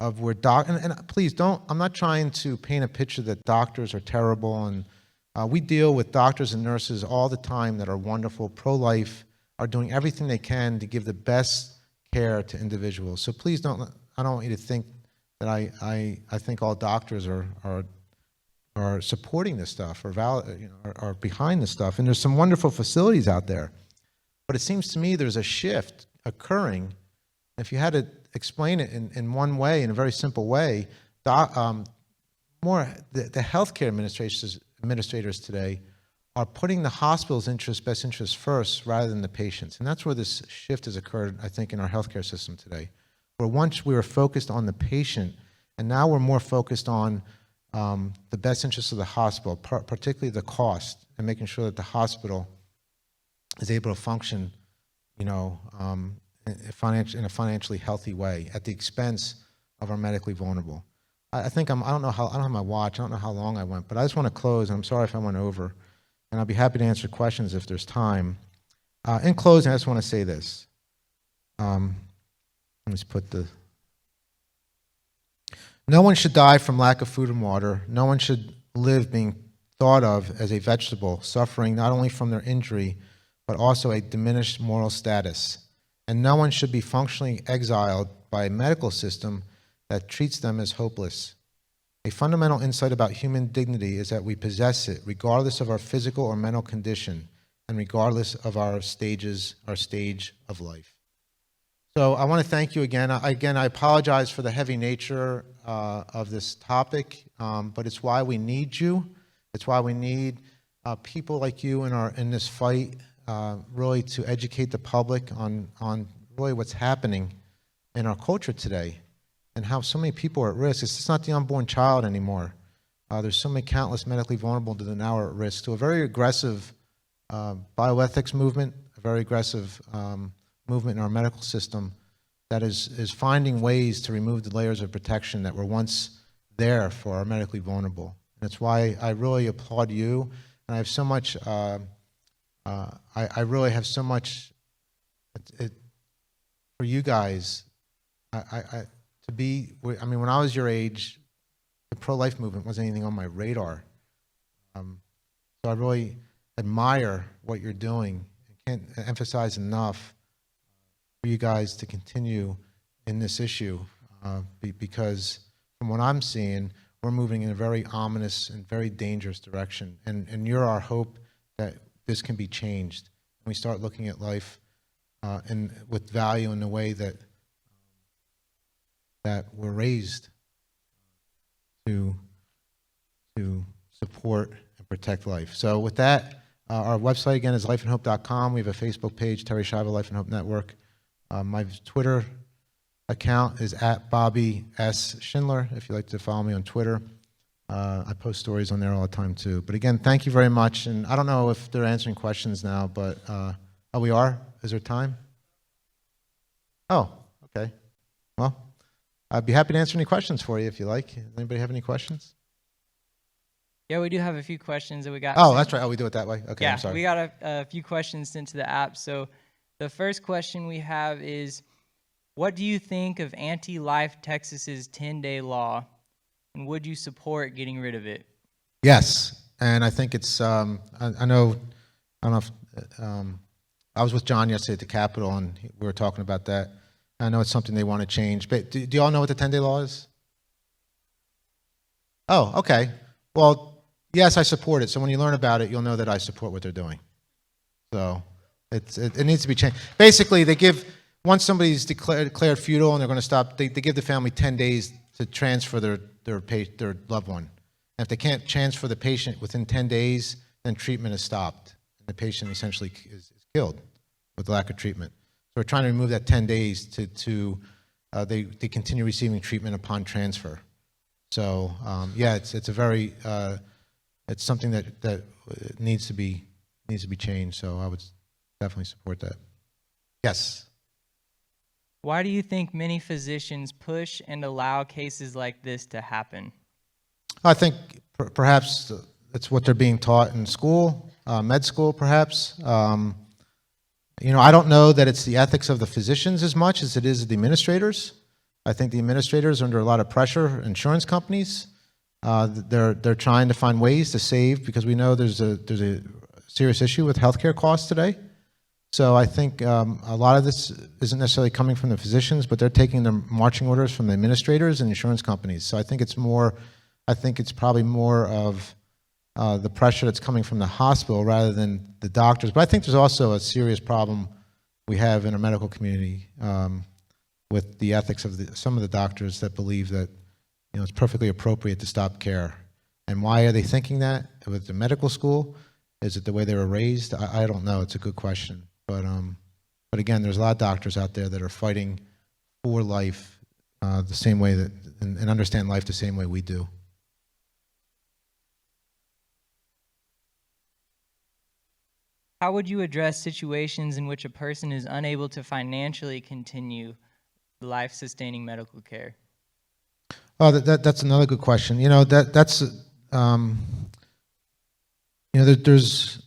of where and please don't, I'm not trying to paint a picture that doctors are terrible, and we deal with doctors and nurses all the time that are wonderful, pro-life, are doing everything they can to give the best care to individuals. So please don't, I don't want you to think that I think all doctors are supporting this stuff, or are behind this stuff. And there's some wonderful facilities out there. But it seems to me there's a shift occurring. If you had to explain it in one way, in a very simple way, the healthcare administrators today are putting the hospital's best interests first rather than the patient's. And that's where this shift has occurred, I think, in our healthcare system today. Where once we were focused on the patient, and now we're more focused on the best interests of the hospital, particularly the cost, and making sure that the hospital is able to function, in a financially healthy way, at the expense of our medically vulnerable. I think I don't have my watch. I don't know how long I went, but I just want to close. And I'm sorry if I went over, and I'll be happy to answer questions if there's time. In closing, I just want to say this. Let me just put no one should die from lack of food and water. No one should live being thought of as a vegetable, suffering not only from their injury, but also a diminished moral status. And no one should be functionally exiled by a medical system that treats them as hopeless. A fundamental insight about human dignity is that we possess it regardless of our physical or mental condition, and regardless of our stage of life. So I want to thank you again. I apologize for the heavy nature of this topic, but it's why we need you. It's why we need people like you in this fight, really to educate the public on really what's happening in our culture today, and how so many people are at risk. It's just not the unborn child anymore. There's so many countless medically vulnerable that are now at risk. To a very aggressive bioethics movement, a very aggressive movement in our medical system that is finding ways to remove the layers of protection that were once there for our medically vulnerable. And that's why I really applaud you, and I have so much, I really have so much for you guys. When I was your age, the pro-life movement wasn't anything on my radar. So I really admire what you're doing. I can't emphasize enough for you guys to continue in this issue, because from what I'm seeing, we're moving in a very ominous and very dangerous direction. And you're our hope that this can be changed. And we start looking at life with value in the way that we're raised to support and protect life. So with that, our website again is lifeandhope.com. We have a Facebook page, Terri Schiavo Life and Hope Network. My Twitter account is at Bobby S. Schindler, if you'd like to follow me on Twitter. I post stories on there all the time too. But again, thank you very much. And I don't know if they're answering questions now, but oh, we are? Is there time? Oh, okay. Well, I'd be happy to answer any questions for you if you like. Does anybody have any questions? Yeah, we do have a few questions that we got. Oh, that's right. Oh, we do it that way? Okay, yeah, I'm sorry. We got a few questions sent to the app. So the first question we have is, what do you think of Anti-Life Texas's 10-day law, and would you support getting rid of it? Yes, and I think it's, I don't know if, I was with John yesterday at the Capitol, and we were talking about that. I know it's something they want to change, but do you all know what the 10-day law is? Oh, okay. Well, yes, I support it. So when you learn about it, you'll know that I support what they're doing. So it needs to be changed. Basically, they give, once somebody's declared futile and they're going to stop, they give the family 10 days to transfer their loved one. And if they can't transfer the patient within 10 days, then treatment is stopped. And the patient essentially is killed with lack of treatment. So we're trying to remove that 10 days to they continue receiving treatment upon transfer. So yeah, it's a very it's something that needs to be changed. So I would definitely support that. Yes. Why do you think many physicians push and allow cases like this to happen? I think perhaps it's what they're being taught in school, med school perhaps. You know, I don't know that it's the ethics of the physicians as much as it is the administrators. I think the administrators are under a lot of pressure, insurance companies. They're trying to find ways to save, because we know there's a serious issue with healthcare costs today. So I think a lot of this isn't necessarily coming from the physicians, but they're taking their marching orders from the administrators and insurance companies. So I think it's probably more of the pressure that's coming from the hospital rather than the doctors. But I think there's also a serious problem we have in our medical community with the ethics of some of the doctors that believe that, you know, it's perfectly appropriate to stop care. And why are they thinking that? With the medical school, is it the way they were raised? I don't know. It's a good question. But again, there's a lot of doctors out there that are fighting for life the same way that, and understand life the same way we do. How would you address situations in which a person is unable to financially continue life-sustaining medical care? Oh, that's another good question. You know, that's you know, there's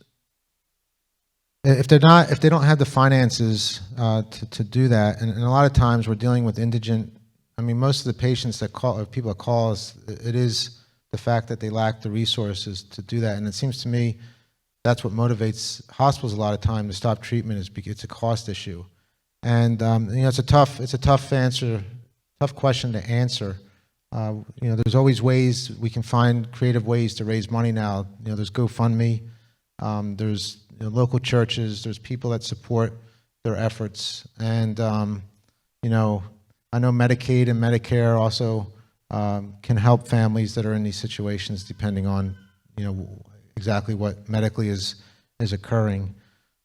if they don't have the finances to do that, and a lot of times we're dealing with indigent. I mean, most of the patients that call, or people that call us, it is the fact that they lack the resources to do that. And it seems to me that's what motivates hospitals a lot of time to stop treatment, is because it's a cost issue. And you know, it's a tough question to answer. You know, there's always ways we can find creative ways to raise money now. You know, there's GoFundMe, there's local churches, there's people that support their efforts, and you know, I know Medicaid and Medicare also can help families that are in these situations, depending on, you know, exactly what medically is occurring.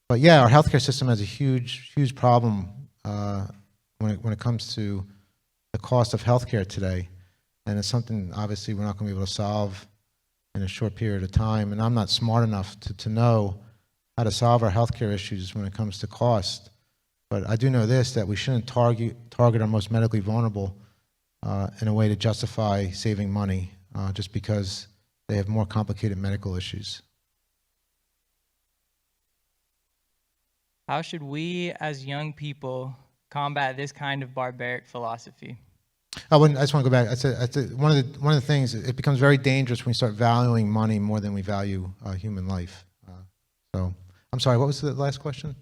But yeah, our healthcare system has a huge problem when it comes to the cost of healthcare today. And it's something, obviously, we're not going to be able to solve in a short period of time. And I'm not smart enough to know how to solve our healthcare issues when it comes to cost. But I do know this, that we shouldn't target our most medically vulnerable in a way to justify saving money just because they have more complicated medical issues. How should we, as young people, combat this kind of barbaric philosophy? I just want to go back. I said one of the things, it becomes very dangerous when we start valuing money more than we value human life. So, I'm sorry, what was the last question?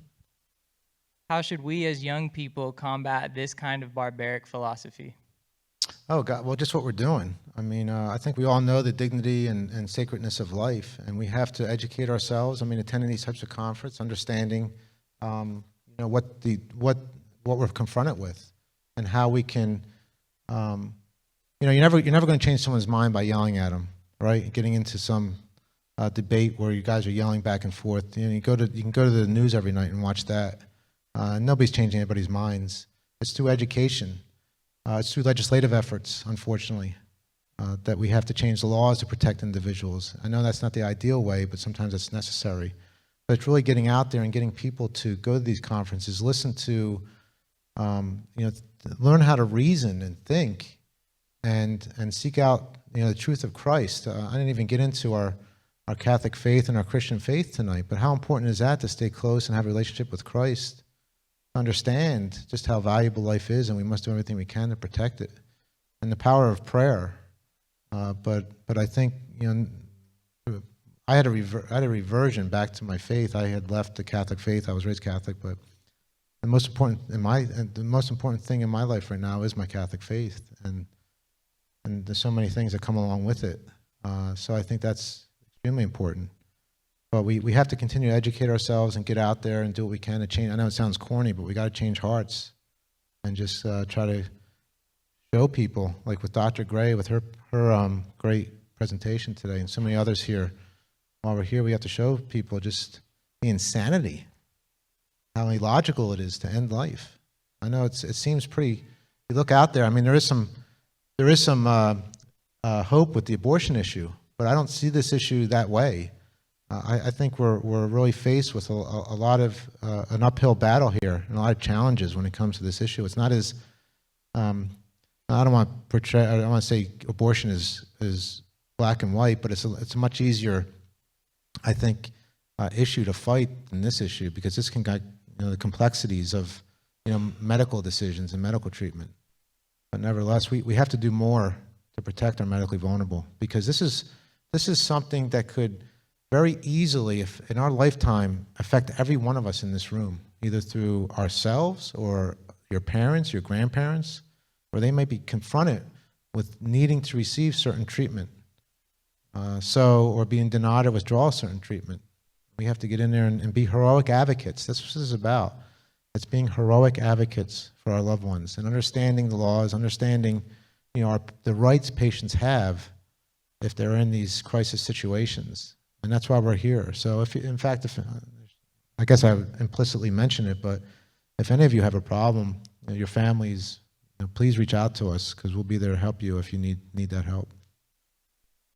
How should we as young people combat this kind of barbaric philosophy? Oh, God, well, just what we're doing. I mean, I think we all know the dignity and sacredness of life, and we have to educate ourselves. I mean, attending these types of conferences, understanding, what we're confronted with, and how we can, you're never going to change someone's mind by yelling at them, right? Getting into some debate where you guys are yelling back and forth. You can go to the news every night and watch that. Nobody's changing anybody's minds. It's through education. It's through legislative efforts, unfortunately, that we have to change the laws to protect individuals. I know that's not the ideal way, but sometimes it's necessary. But it's really getting out there and getting people to go to these conferences, listen to, learn how to reason and think, and seek out, the truth of Christ. I didn't even get into our Catholic faith and our Christian faith tonight, but how important is that to stay close and have a relationship with Christ? Understand just how valuable life is, and we must do everything we can to protect it, and the power of prayer. But I think I had a reversion back to my faith. I had left the Catholic faith. I was raised Catholic, but the most important thing in my life right now is my Catholic faith, and there's so many things that come along with it. So I think that's extremely important. But we have to continue to educate ourselves and get out there and do what we can to change. I know it sounds corny, but we got to change hearts and just try to show people, like with Dr. Gray, with her great presentation today, and so many others here. While we're here, we have to show people just the insanity, how illogical it is to end life. I know it seems pretty. You look out there. I mean, there is some hope with the abortion issue, but I don't see this issue that way. I think we're really faced with a lot of an uphill battle here and a lot of challenges when it comes to this issue. It's not as I don't want to say abortion is black and white, but it's a much easier, I think, issue to fight than this issue, because this can get the complexities of medical decisions and medical treatment. But nevertheless, we have to do more to protect our medically vulnerable, because this is something that could very easily, if in our lifetime, affect every one of us in this room, either through ourselves or your parents, your grandparents, or they might be confronted with needing to receive certain treatment, or being denied or withdraw certain treatment. We have to get in there and be heroic advocates. That's what this is about. It's being heroic advocates for our loved ones and understanding the laws, understanding the rights patients have if they're in these crisis situations. And that's why we're here. So if I guess I implicitly mentioned it, but if any of you have a problem, your families, please reach out to us, because we'll be there to help you if you need that help.